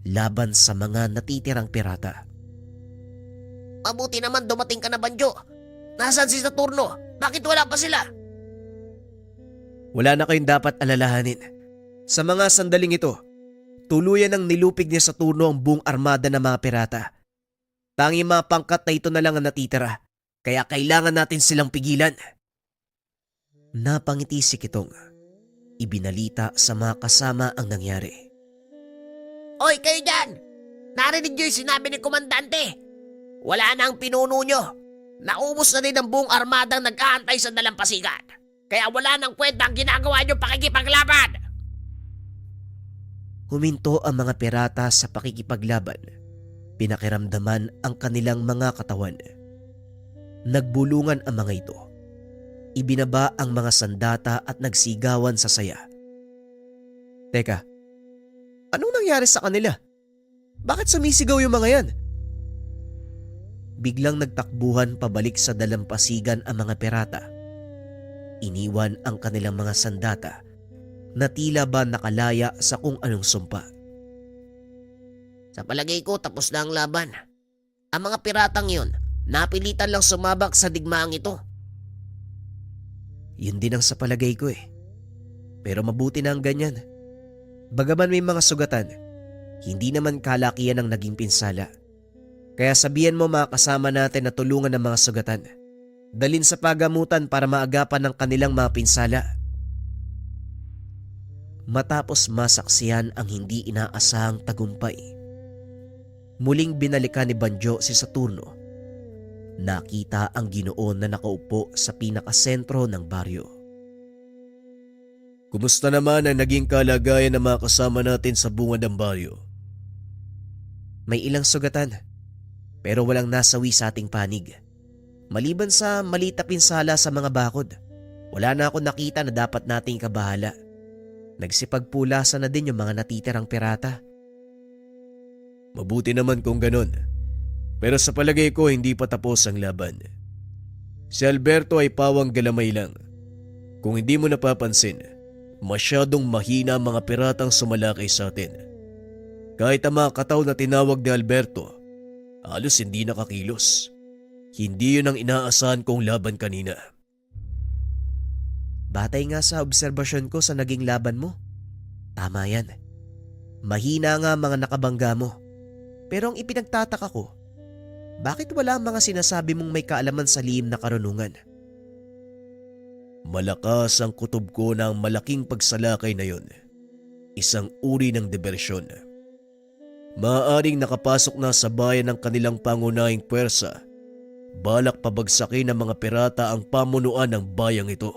laban sa mga natitirang pirata. Mabuti naman dumating ka na, Banjo. Nasaan si Saturno? Bakit wala pa sila? Wala na kayong dapat alalahanin. Sa mga sandaling ito, tuluyan ang nilupig ni Saturno ang buong armada ng mga pirata. Tanging mga pangkat na ito na lang ang natitira, kaya kailangan natin silang pigilan. Napangiti si Kitong. Ibinalita sa mga kasama ang nangyari. Oy, kayo dyan! Narinig niyo yung sinabi ni Komandante. Wala na ang pinuno nyo. Naubos na din ang buong armadang nag-aantay sa dalampasigan. Kaya wala nang kwenta ang ginagawa nyo pakikipaglaban. Huminto ang mga pirata sa pakikipaglaban. Pinakiramdaman ang kanilang mga katawan. Nagbulungan ang mga ito. Ibinaba ang mga sandata at nagsigawan sa saya. Teka, nangyari sa kanila? Bakit sumisigaw yung mga yan? Biglang nagtakbuhan pabalik sa dalampasigan ang mga pirata. Iniwan ang kanilang mga sandata na tila ba nakalaya sa kung anong sumpa. Sa palagay ko tapos na ang laban. Ang mga piratang yon, napilitan lang sumabak sa digmaang ito. Yun din ang sa palagay ko eh. Pero mabuti na ang ganyan. Bagaman may mga sugatan, hindi naman kalakihan ang naging pinsala. Kaya sabihan mo mga kasama natin na tulungan ng mga sugatan. Dalin sa pagamutan para maagapan ng kanilang mga pinsala. Matapos masaksihan ang hindi inaasahang tagumpay, muling binalikan ni Banjo si Saturno. Nakita ang Ginoon na nakaupo sa pinakasentro ng baryo. Kumusta naman ang naging kalagayan ng mga kasama natin sa bungad ng baryo? May ilang sugatan, pero walang nasawi sa ating panig. Maliban sa maliit na pinsala sa mga bakod, wala na akong nakita na dapat nating kabahala. Nagsipagpulasan na din yung mga natitirang pirata. Mabuti naman kung ganon. Pero sa palagay ko hindi pa tapos ang laban. Si Alberto ay pawang galamay lang. Kung hindi mo napapansin, masyadong mahina ang mga piratang sumalakay sa atin. Kahit ang mga kataw na tinawag ni Alberto, halos hindi nakakilos. Hindi yun ang inaasahan kong laban kanina. Batay nga sa obserbasyon ko sa naging laban mo. Tama yan. Mahina nga mga nakabangga mo. Pero ang ipinagtataka ko, bakit wala ang mga sinasabi mong may kaalaman sa lihim na karunungan? Malakas ang kutob ko ng malaking pagsalakay na yon. Isang uri ng diversyon. Maaaring nakapasok na sa bayan ng kanilang pangunahing puwersa. Balak pabagsakin ng mga pirata ang pamunuan ng bayang ito.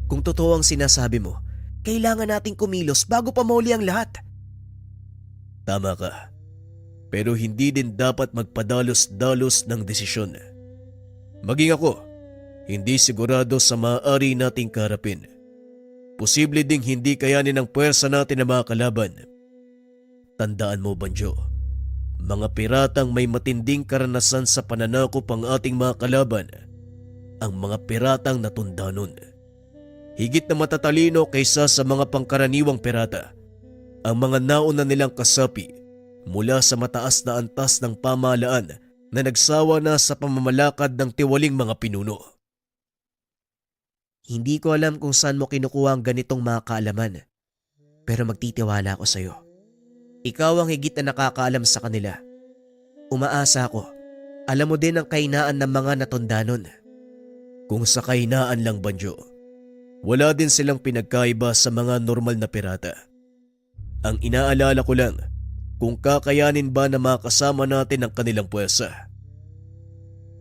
Kung totoo ang sinasabi mo, kailangan nating kumilos bago pa mauli ang lahat. Tama ka. Pero hindi din dapat magpadalos-dalos ng desisyon. Maging ako, hindi sigurado sa maaari nating karapin. Posible ding hindi kayanin ng puwersa natin ang mga kalaban. Tandaan mo, Banjo, mga piratang may matinding karanasan sa pananakop ang ating mga kalaban, ang mga piratang natunda nun. Higit na matatalino kaysa sa mga pangkaraniwang pirata, ang mga nauna nilang kasapi mula sa mataas na antas ng pamahalaan na nagsawa na sa pamamalakad ng tiwaling mga pinuno. Hindi ko alam kung saan mo kinukuha ang ganitong mga kaalaman, pero magtitiwala ako sa iyo. Ikaw ang higit na nakakaalam sa kanila. Umaasa ako, alam mo din ang kahinaan ng mga natunda nun. Kung sa kahinaan lang, Banjo, wala din silang pinagkaiba sa mga normal na pirata. Ang inaalala ko lang, kung kakayanin ba na makasama natin ang kanilang puwersa.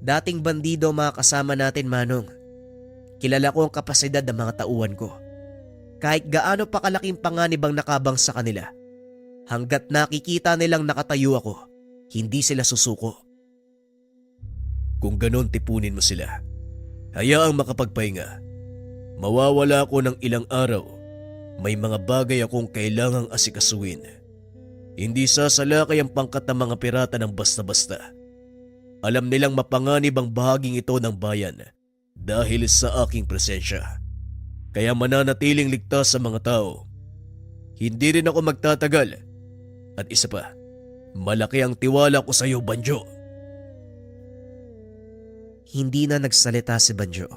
Dating bandido mga kasama natin, Manong. Kilala ko ang kapasidad ng mga tauhan ko. Kahit gaano pa kalaking panganib ang nakabang sa kanila, hanggat nakikita nilang nakatayo ako, hindi sila susuko. Kung ganon, tipunin mo sila. Hayaang makapagpahinga. Mawawala ako ng ilang araw. May mga bagay akong kailangang asikasuin. Hindi sasalakay ang pangkat ng mga pirata ng basta-basta. Alam nilang mapanganib ang bahaging ito ng bayan dahil sa aking presensya. Kaya mananatiling ligtas sa mga tao. Hindi rin ako magtatagal. At isa pa, malaki ang tiwala ko sa iyo, Banjo. Hindi na nagsalita si Banjo.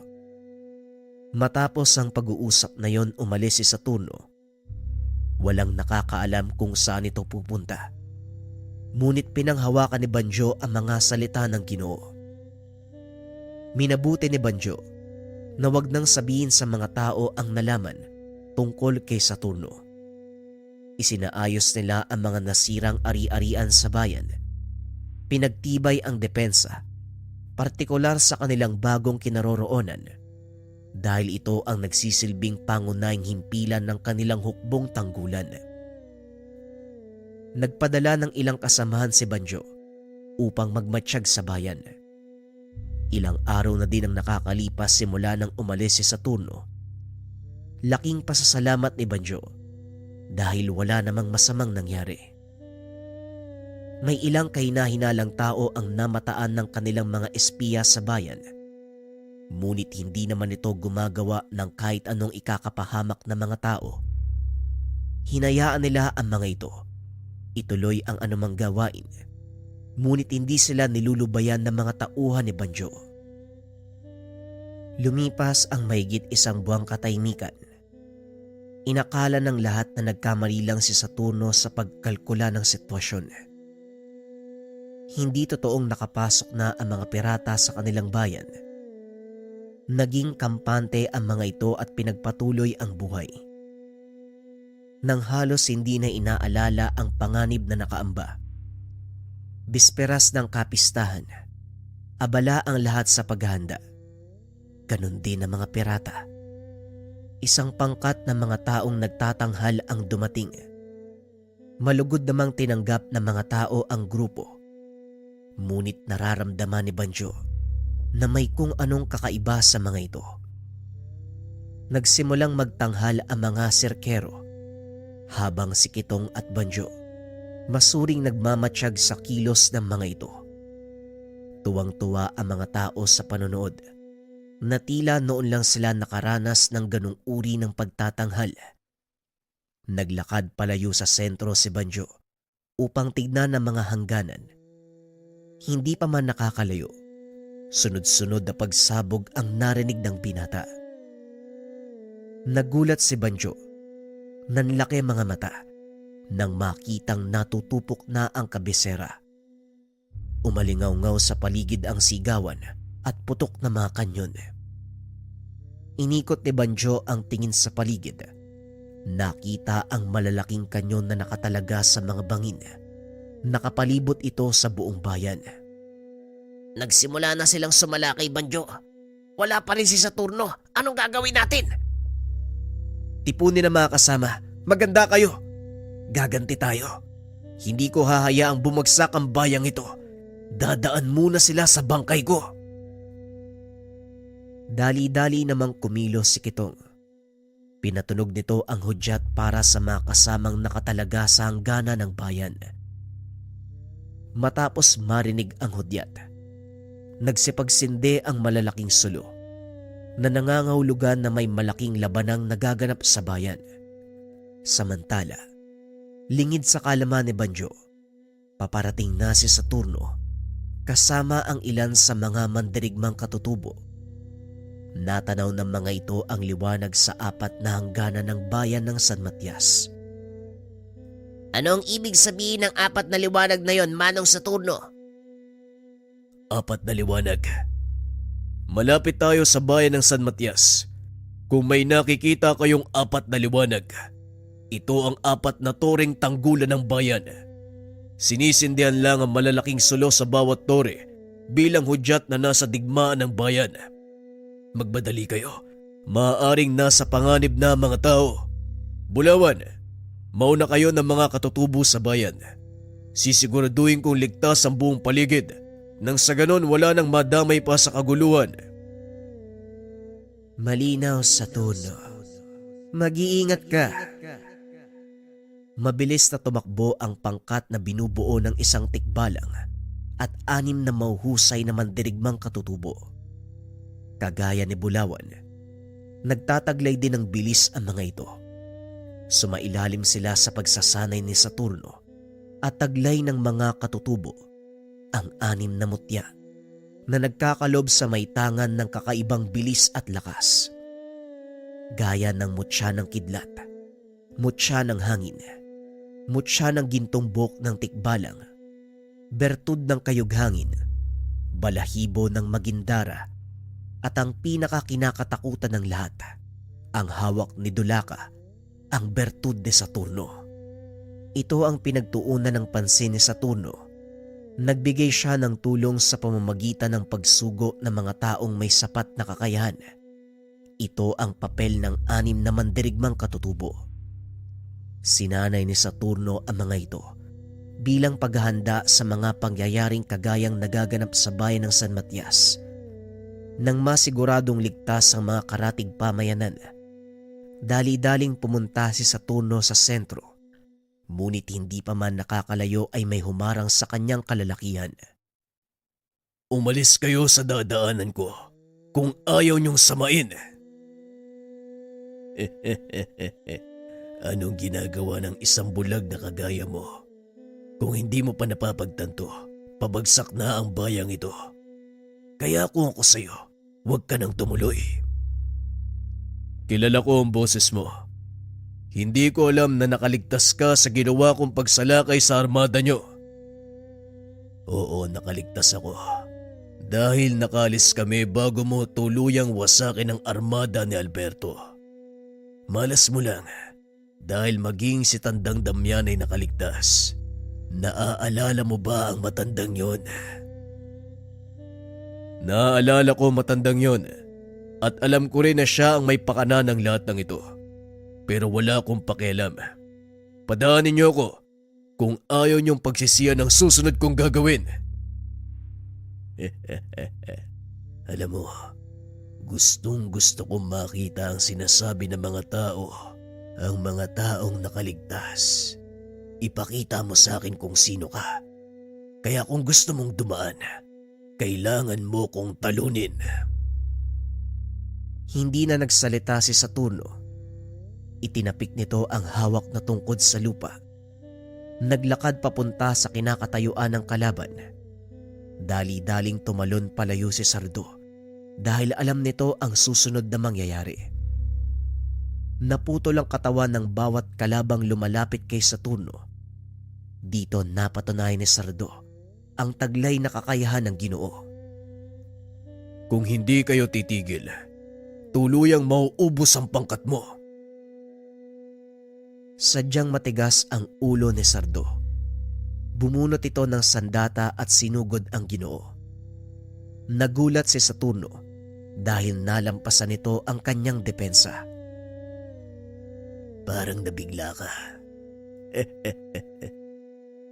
Matapos ang pag-uusap na yon, umalis si Saturno. Walang nakakaalam kung saan ito pupunta. Ngunit pinanghawakan ni Banjo ang mga salita ng Ginoo. Minabuti ni Banjo na wag nang sabihin sa mga tao ang nalaman tungkol kay Saturno. Isinaayos nila ang mga nasirang ari-arian sa bayan. Pinagtibay ang depensa, partikular sa kanilang bagong kinaroroonan, dahil ito ang nagsisilbing pangunahing himpilan ng kanilang hukbong tanggulan. Nagpadala ng ilang kasamahan si Banjo upang magmatsyag sa bayan. Ilang araw na din ang nakakalipas simula nang umalis si Saturno. Laking pasasalamat ni Banjo dahil wala namang masamang nangyari. May ilang kahina-hinalang tao ang namataan ng kanilang mga espiya sa bayan. Ngunit hindi naman ito gumagawa ng kahit anong ikakapahamak na mga tao. Hinayaan nila ang mga ito ituloy ang anumang gawain, ngunit hindi sila nilulubayan ng mga tauhan ni Banjo. Lumipas ang mahigit 1 buwang katahimikan. Inakala ng lahat na nagkamali lang si Saturno sa pagkalkula ng sitwasyon. Hindi totoong nakapasok na ang mga pirata sa kanilang bayan. Naging kampante ang mga ito at pinagpatuloy ang buhay. Nang halos hindi na inaalala ang panganib na nakaamba. Bisperas ng kapistahan, abala ang lahat sa paghahanda. Ganon din ang mga pirata. Isang pangkat ng mga taong nagtatanghal ang dumating. Malugod namang tinanggap ng mga tao ang grupo. Ngunit nararamdaman ni Banjo na may kung anong kakaiba sa mga ito. Nagsimulang magtanghal ang mga serkero, habang si Kitong at Banjo masuring nagmamatsyag sa kilos ng mga ito. Tuwang-tuwa ang mga tao sa panonood na tila noon lang sila nakaranas ng ganung uri ng pagtatanghal. Naglakad palayo sa sentro si Banjo upang tignan ang mga hangganan. Hindi pa man nakakalayo, sunod-sunod na pagsabog ang narinig ng binata. Nagulat si Banjo. Nanlaki mga mata nang makitang natutupok na ang kabisera. Umalingaw-ngaw sa paligid ang sigawan at putok na mga kanyon. Inikot ni Banjo ang tingin sa paligid. Nakita ang malalaking kanyon na nakatalaga sa mga bangin. Nakapalibot ito sa buong bayan. Nagsimula na silang sumala kay Banjo. Wala pa rin si Saturno. Anong gagawin natin? Tipunin na mga kasama. Maganda kayo. Gaganti tayo. Hindi ko hahayaang bumagsak ang bayang ito. Dadaan muna sila sa bangkay ko. Dali-dali namang kumilos si Kitong. Pinatunog nito ang hudyat para sa mga kasamang nakatalaga sa hangganan ng bayan. Matapos marinig ang hudyat, nagsipagsindi ang malalaking sulo na nangangahulugan na may malaking labanang nagaganap sa bayan. Samantala, lingid sa kalaman ni Banjo, paparating na si Saturno kasama ang ilan sa mga mandirigmang katutubo. Natanaw ng mga ito ang liwanag sa 4 na hangganan ng bayan ng San Matias. Ano ang ibig sabihin ng 4 na liwanag na yon, Manong Saturno? 4 na liwanag. Malapit tayo sa bayan ng San Matias. Kung may nakikita kayong 4 na liwanag, ito ang 4 na toreng tanggulan ng bayan. Sinisindihan lang ang malalaking sulo sa bawat tore bilang hudyat na nasa digmaan ng bayan. Magbadali kayo. Maaaring nasa panganib na mga tao. Bulawan, mauna kayo ng mga katutubo sa bayan. Sisiguraduhin kong ligtas ang buong paligid nang sa ganon wala nang madamay pa sa kaguluhan. Malinaw, Saturno. Mag-iingat ka. Mabilis na tumakbo ang pangkat na binubuo ng isang tikbalang at 6 na mahuhusay na mandirigmang katutubo. Kagaya ni Bulawan, nagtataglay din ng bilis ang mga ito. Sumailalim sila sa pagsasanay ni Saturno at taglay ng mga katutubo ang 6 na mutya na nagkakalob sa may tangan ng kakaibang bilis at lakas. Gaya ng mutya ng kidlat, mutya ng hangin, mutya ng gintong buhok ng tikbalang, bertud ng kayughangin, balahibo ng magindara, at ang pinakakinakatakutan ng lahat, ang hawak ni Dulaka, ang bertud de Saturno. Ito ang pinagtuunan ng pansin ni Saturno. Nagbigay siya ng tulong sa pamamagitan ng pagsugo ng mga taong may sapat na kakayahan. Ito ang papel ng 6 na mandirigmang katutubo. Sinanay ni Saturno ang mga ito bilang paghahanda sa mga pangyayaring kagayang nagaganap sa bayan ng San Matias. Nang masiguradong ligtas ang mga karatig pamayanan, Dali-daling pumunta si Saturno sa sentro, ngunit hindi pa man nakakalayo ay may humarang sa kanyang kalalakihan. Umalis kayo sa dadaanan ko kung ayaw niyong samain. Anong ginagawa ng isang bulag na kagaya mo? Kung hindi mo pa napapagtanto, pabagsak na ang bayang ito. Kaya kung ako sa'yo, huwag ka nang tumuloy. Kilala ko ang boses mo. Hindi ko alam na nakaligtas ka sa ginawa kong pagsalakay sa armada nyo. Oo, nakaligtas ako. Dahil nakalis kami bago mo tuluyang wasakin ang armada ni Alberto. Malas mo lang dahil maging si Tandang Damian ay nakaligtas. Naaalala mo ba ang matandang yon? Naaalala ko matandang yon at alam ko rin na siya ang may pakana ng lahat ng ito. Pero wala akong pakialam. Padaanin niyo ako kung ayaw niyong pagsisiyan ng susunod kong gagawin. Alam mo, gustong gusto kong makita ang sinasabi ng mga tao, ang mga taong nakaligtas. Ipakita mo sa akin kung sino ka. Kaya kung gusto mong dumaan, kailangan mo kong talunin. Hindi na nagsalita si Saturno. Itinapik nito ang hawak na tungkod sa lupa. Naglakad papunta sa kinakatayuan ng kalaban. Dali-daling tumalon palayo si Sardo dahil alam nito ang susunod na mangyayari. Naputol ang katawan ng bawat kalabang lumalapit kay Saturno. Dito napatunayan ni Sardo ang taglay na kakayahan ng Ginoo. Kung hindi kayo titigil, tuluyang mauubos ang pangkat mo. Sadyang matigas ang ulo ni Sardo. Bumunot ito ng sandata at sinugod ang Ginoo. Nagulat si Saturno dahil nalampasan nito ang kanyang depensa. Parang nabigla ka.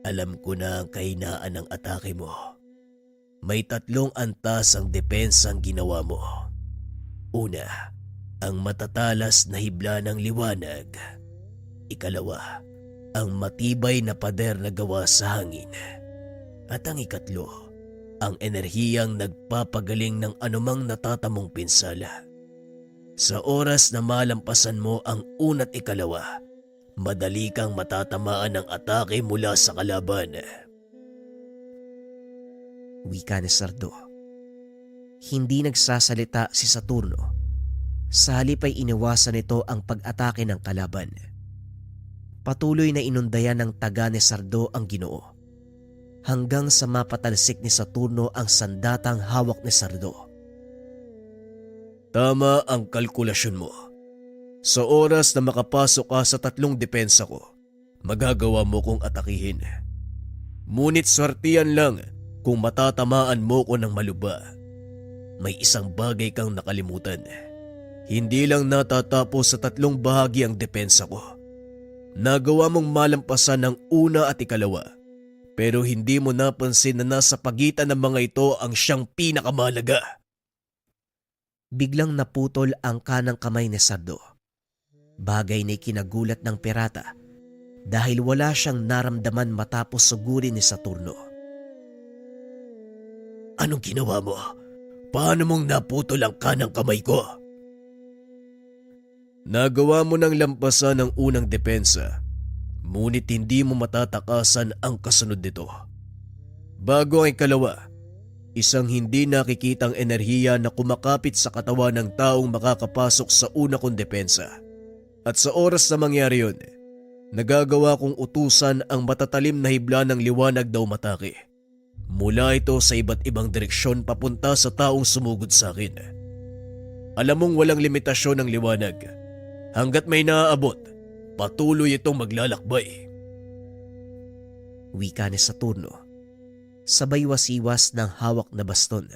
Alam ko na ang kahinaan ng atake mo. May 3 antas ang depensang ginawa mo. Una, ang matatalas na hibla ng liwanag. Ikalawa, ang matibay na pader na gawa sa hangin. At ang ikatlo, ang enerhiyang nagpapagaling ng anumang natatamong pinsala. Sa oras na malampasan mo ang una't ikalawa, madali kang matatamaan ng atake mula sa kalaban. Wika ni Sardo. Hindi nagsasalita si Saturno. Sa halip ay iniwasan nito ang pag-atake ng kalaban. Patuloy na inundayan ng taga ni Sardo ang Ginoo hanggang sa mapatalsik ni Saturno ang sandatang hawak ni Sardo. Tama ang kalkulasyon mo. Sa oras na makapasok ka sa 3 depensa ko, magagawa mo kong atakihin. Ngunit swertiyan lang kung matatamaan mo ko ng maluba. May isang bagay kang nakalimutan. Hindi lang natatapos sa 3 bahagi ang depensa ko. Nagawa mong malampasan ng una at ikalawa, pero hindi mo napansin na nasa pagitan ng mga ito ang siyang pinakamahalaga. Biglang naputol ang kanang kamay ni Sardo. Bagay na kinagulat ng pirata dahil wala siyang naramdaman matapos sugurin ni Saturno. Anong ginawa mo? Paano mong naputol ang kanang kamay ko? Nagawa mo ng lampasan ang unang depensa, ngunit hindi mo matatakasan ang kasunod nito. Bago ang ikalawa, isang hindi nakikitang enerhiya na kumakapit sa katawan ng taong makakapasok sa una kong depensa. At sa oras na mangyari yun, nagagawa kong utusan ang matatalim na hibla ng liwanag na umatake. Mula ito sa iba't ibang direksyon papunta sa taong sumugod sa akin. Alam mong walang limitasyon ng liwanag. Hanggat may naaabot, patuloy itong maglalakbay. Wika ni Saturno. Sabay wasiwas ng hawak na baston.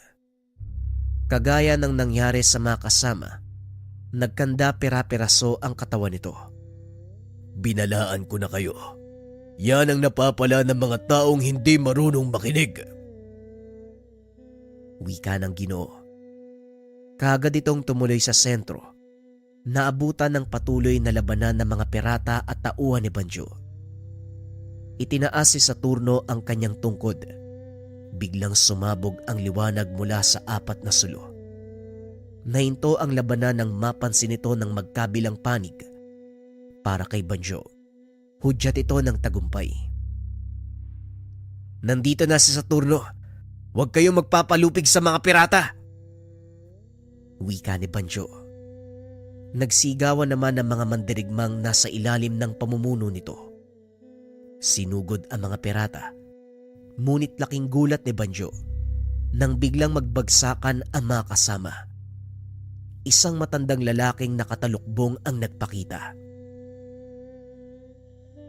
Kagaya ng nangyari sa mga kasama, nagkanda pera-peraso ang katawan nito. Binalaan ko na kayo. Yan ang napapala ng mga taong hindi marunong makinig. Wika ng Ginoo. Kaagad itong tumuloy sa sentro. Naabutan ng patuloy na labanan ng mga pirata at tauhan ni Banjo. Itinaas si Saturno ang kanyang tungkod. Biglang sumabog ang liwanag mula sa apat na sulo. Nahinto ang labanan nang mapansin ito ng magkabilang panig. Para kay Banjo, hudyat ito ng tagumpay. Nandito na si Saturno. Huwag kayong magpapalupig sa mga pirata. Wika ni Banjo. Nagsigawan naman ang mga mandirigmang nasa ilalim ng pamumuno nito. Sinugod ang mga pirata. Ngunit laking gulat ni Banjo nang biglang magbagsakan ang mga kasama. Isang matandang lalaking nakatalukbong ang nagpakita.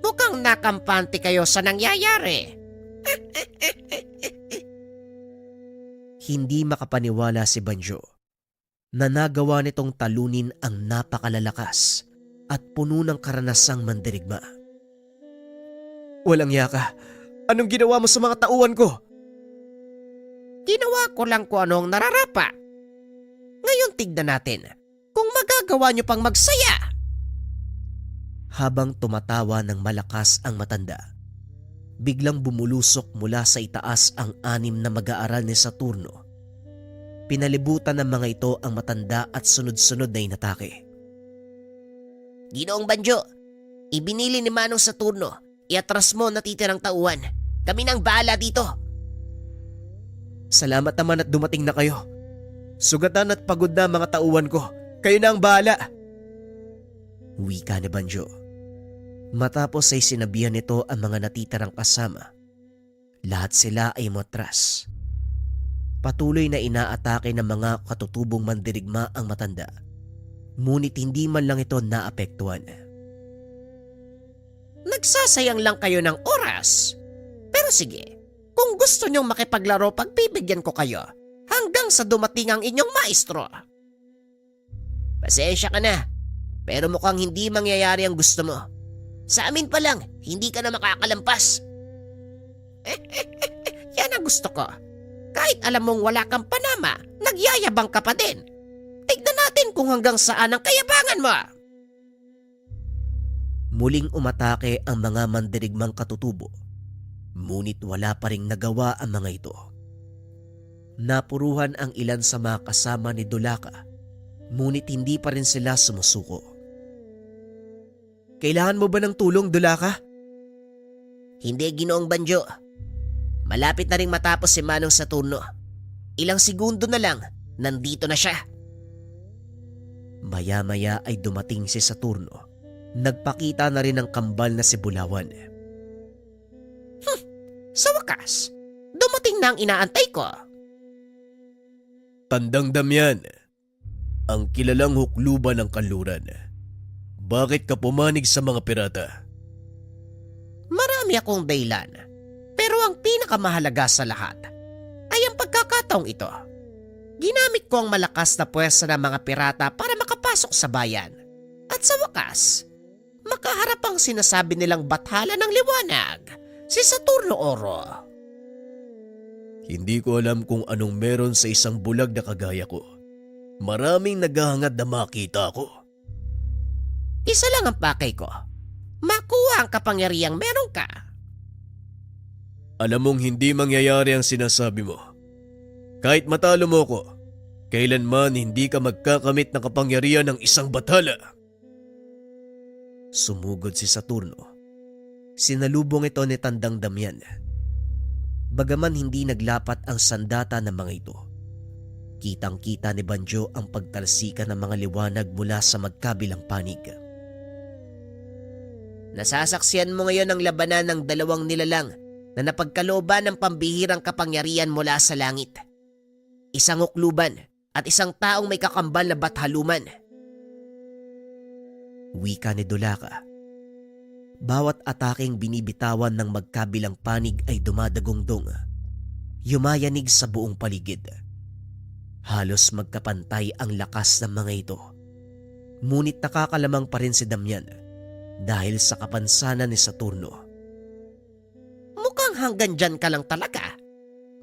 Mukhang nakampante kayo sa nangyayari. Hindi makapaniwala si Banjo na nagawa nitong talunin ang napakalalakas at puno ng karanasang mandirigma. Walang yaka. Anong ginawa mo sa mga tauhan ko? Ginawa ko lang kung ano ang nararapa. Ngayon tignan natin kung magagawa niyo pang magsaya. Habang tumatawa ng malakas ang matanda, biglang bumulusok mula sa itaas ang 6 na mag-aaral ni Saturno. Pinalibutan ng mga ito ang matanda at sunod-sunod na inatake. Ginoong Banjo, ibinili ni Manong Saturno, iatras mo natitirang tauhan. Kami nang bahala dito. Salamat naman at dumating na kayo. Sugatan at pagod na mga tauhan ko. Kayo na ang bahala. Wika ni Banjo. Matapos ay sinabihan nito ang mga natitirang kasama. Lahat sila ay matras. Patuloy na inaatake ng mga katutubong mandirigma ang matanda. Ngunit hindi man lang ito naapektuhan. Nagsasayang lang kayo ng oras. Pero sige, kung gusto nyong makipaglaro, pagbibigyan ko kayo hanggang sa dumating ang inyong maestro. Pasensya ka na, pero mukhang hindi mangyayari ang gusto mo. Sa amin pa lang, hindi ka na makakalampas. Yan ang gusto ko. Kahit alam mong wala kang panama, nagyayabang ka pa din. Tignan natin kung hanggang saan ang kayabangan mo. Muling umatake ang mga mandirigmang katutubo. Ngunit wala pa ring nagawa ang mga ito. Napuruhan ang ilan sa mga kasama ni Dulaka, ngunit hindi pa rin sila sumusuko. Kailangan mo ba ng tulong, Dulaka? Hindi, Ginoong Banjo. Malapit na ring matapos si Manong Saturno. Ilang segundo na lang, nandito na siya. Maya-maya ay dumating si Saturno. Nagpakita na rin ang kambal na si Bulawan. Sa wakas, dumating na ang inaantay ko. Tandang Damian, ang kilalang hukluban ng kanluran. Bakit ka pumanig sa mga pirata? Marami akong dahilan. Pero ang pinakamahalaga sa lahat ay ang pagkakataong ito. Ginamit ko ang malakas na puwersa ng mga pirata para makapasok sa bayan. At sa wakas, makaharap ang sinasabi nilang bathala ng liwanag, si Saturno Oro. Hindi ko alam kung anong meron sa isang bulag na kagaya ko. Maraming naghahangad na makita ko. Isa lang ang pakay ko. Makuha ang kapangyarihang meron ka. Alam mong hindi mangyayari ang sinasabi mo. Kahit matalo mo ko, kailanman hindi ka magkakamit ng kapangyarihan ng isang bathala. Sumugod si Saturno. Sinalubong ito ni Tandang Damian. Bagaman hindi naglapat ang sandata ng mga ito, kitang-kita ni Banjo ang pagtalsikan ng mga liwanag mula sa magkabilang panig. Nasasaksiyan mo ngayon ang labanan ng dalawang nilalang na napagkalooban ng pambihirang kapangyarihan mula sa langit. Isang hukluban at isang taong may kakambal na bathaluman. Wika ni Dulaka. Bawat ataking binibitawan ng magkabilang panig ay dumadagongdong. Yumayanig sa buong paligid. Halos magkapantay ang lakas ng mga ito. Ngunit nakakalamang pa rin si Damian dahil sa kapansanan ni Saturno. Mukhang hanggang dyan ka lang talaga.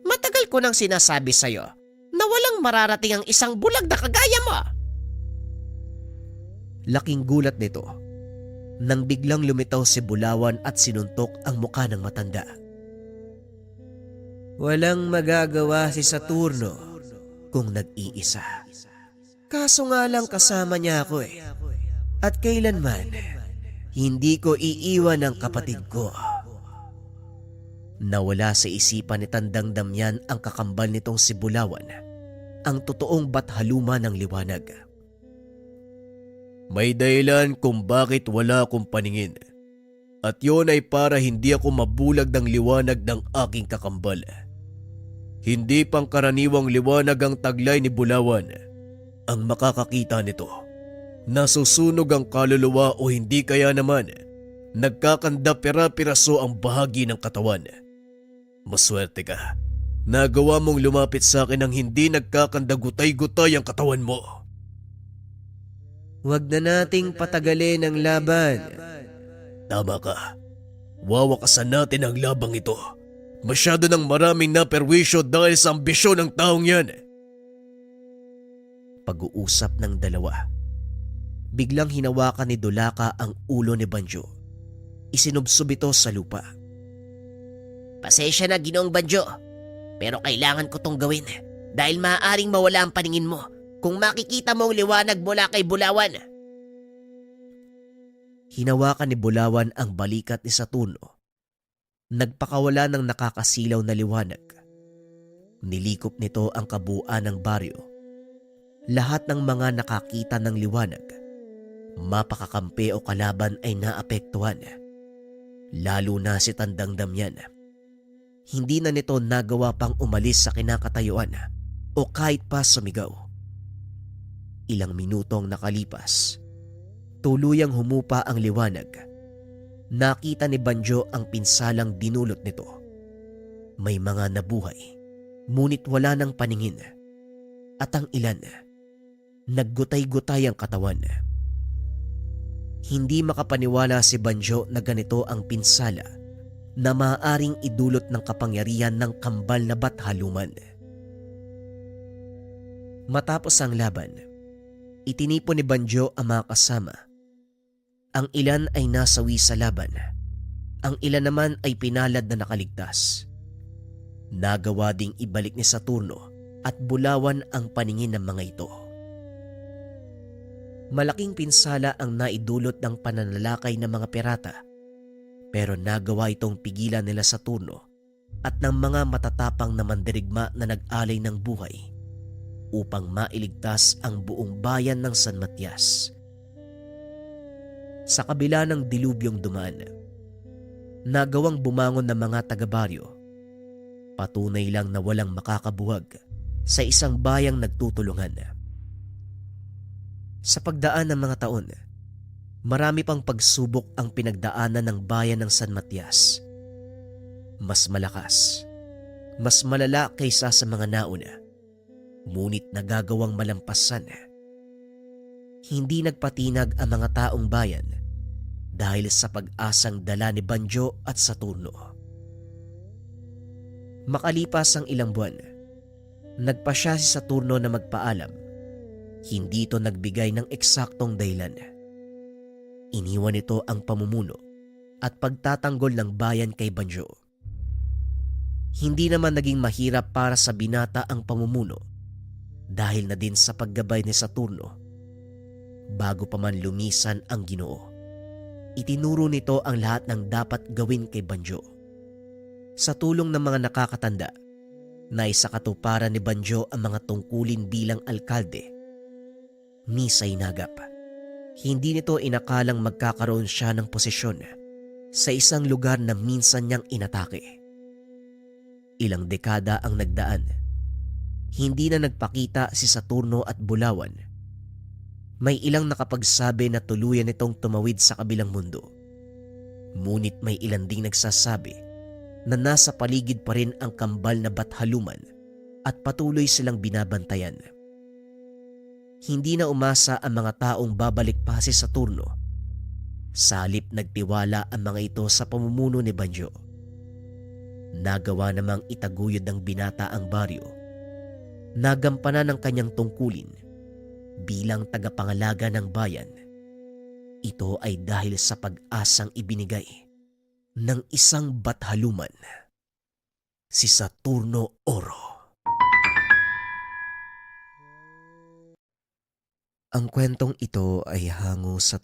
Matagal ko nang sinasabi sa'yo na walang mararating ang isang bulag na kagaya mo. Laking gulat nito nang biglang lumitaw si Bulawan at sinuntok ang mukha ng matanda. Walang magagawa si Saturno kung nag-iisa. Kaso nga lang kasama niya ako eh. At kailanman, hindi ko iiwan ang kapatid ko. Nawala sa isipan ni Tandang Damian ang kakambal nitong si Bulawan, ang totoong bathaluma ng liwanag. May dahilan kung bakit wala akong paningin. At yun ay para hindi ako mabulag ng liwanag ng aking kakambal. Hindi pangkaraniwang liwanag ang taglay ni Bulawan. Ang makakakita nito, nasusunog ang kaluluwa o hindi kaya naman, nagkakanda pira-piraso ang bahagi ng katawan. Maswerte ka. Nagawa mong lumapit sa akin nang hindi nagkakanda gutay-gutay ang katawan mo. Huwag na nating patagalin ang laban. Tama ka. Wawakasan natin ang labang ito. Masyado ng maraming naperwisyo dahil sa ambisyon ng taong yan. Pag-uusap ng dalawa. Biglang hinawakan ni Dulaka ang ulo ni Banjo. Isinubsob ito sa lupa. Pasensya na, Ginoong Banjo. Pero kailangan ko tong gawin dahil maaaring mawala ang paningin mo kung makikita mo ang liwanag mula kay Bulawan. Hinawakan ni Bulawan ang balikat ni Saturno. Nagpakawala ng nakakasilaw na liwanag. Nilikop nito ang kabuuan ng baryo. Lahat ng mga nakakita ng liwanag, mapakakampi o kalaban ay naapektuhan. Lalo na si Tandang Damian. Hindi na nito nagawa pang umalis sa kinakatayuan o kahit pa sumigaw. Ilang minutong nakalipas, tuluyang humupa ang liwanag. Nakita ni Banjo ang pinsalang dinulot nito. May mga nabuhay, ngunit wala ng paningin. At ang ilan, naggutay-gutay ang katawan. Hindi makapaniwala si Banjo na ganito ang pinsala na maaaring idulot ng kapangyarihan ng kambal na bathaluman. Matapos ang laban, itinipon ni Banjo ang mga kasama. Ang ilan ay nasawi sa laban. Ang ilan naman ay pinalad na nakaligtas. Nagawa ding ibalik ni Saturno at Bulawan ang paningin ng mga ito. Malaking pinsala ang naidulot ng pananalakay ng mga pirata, pero nagawa itong pigilan nila Saturno at ng mga matatapang na mandirigma na nag-alay ng buhay upang mailigtas ang buong bayan ng San Matias. Sa kabila ng dilubyong dumaan, nagawang bumangon ng mga taga-baryo. Patunay lang na walang makakabuwag sa isang bayang nagtutulungan. Sa pagdaan ng mga taon, marami pang pagsubok ang pinagdaanan ng bayan ng San Matias. Mas malakas, mas malala kaysa sa mga nauna, ngunit nagagawang malampasan. Hindi nagpatinag ang mga taong bayan dahil sa pag-asang dala ni Banjo at Saturno. Makalipas ang ilang buwan, nagpasya si Saturno na magpaalam. Hindi ito nagbigay ng eksaktong dahilan. Iniwan nito ang pamumuno at pagtatanggol ng bayan kay Banjo. Hindi naman naging mahirap para sa binata ang pamumuno dahil na din sa paggabay ni Saturno. Bago pa man lumisan ang Ginoo, itinuro nito ang lahat ng dapat gawin kay Banjo. Sa tulong ng mga nakakatanda, naisakatuparan ni Banjo ang mga tungkulin bilang alkalde. Misay nagap, hindi nito inakalang magkakaroon siya ng posisyon sa isang lugar na minsan niyang inatake. Ilang dekada ang nagdaan, hindi na nagpakita si Saturno at Bulawan. May ilang nakapagsabi na tuluyan nitong tumawid sa kabilang mundo. Ngunit may ilan ding nagsasabi na nasa paligid pa rin ang kambal na bathaluman at patuloy silang binabantayan. Hindi na umasa ang mga taong babalik pa si Saturno. Salip nagtiwala ang mga ito sa pamumuno ni Banjo. Nagawa namang itaguyod ng binata ang baryo. Nagampanan ng kanyang tungkulin bilang tagapangalaga ng bayan ito ay dahil sa pag-asang ibinigay ng isang bathaluman, si Saturno Oro. Ang kwentong ito ay hango sa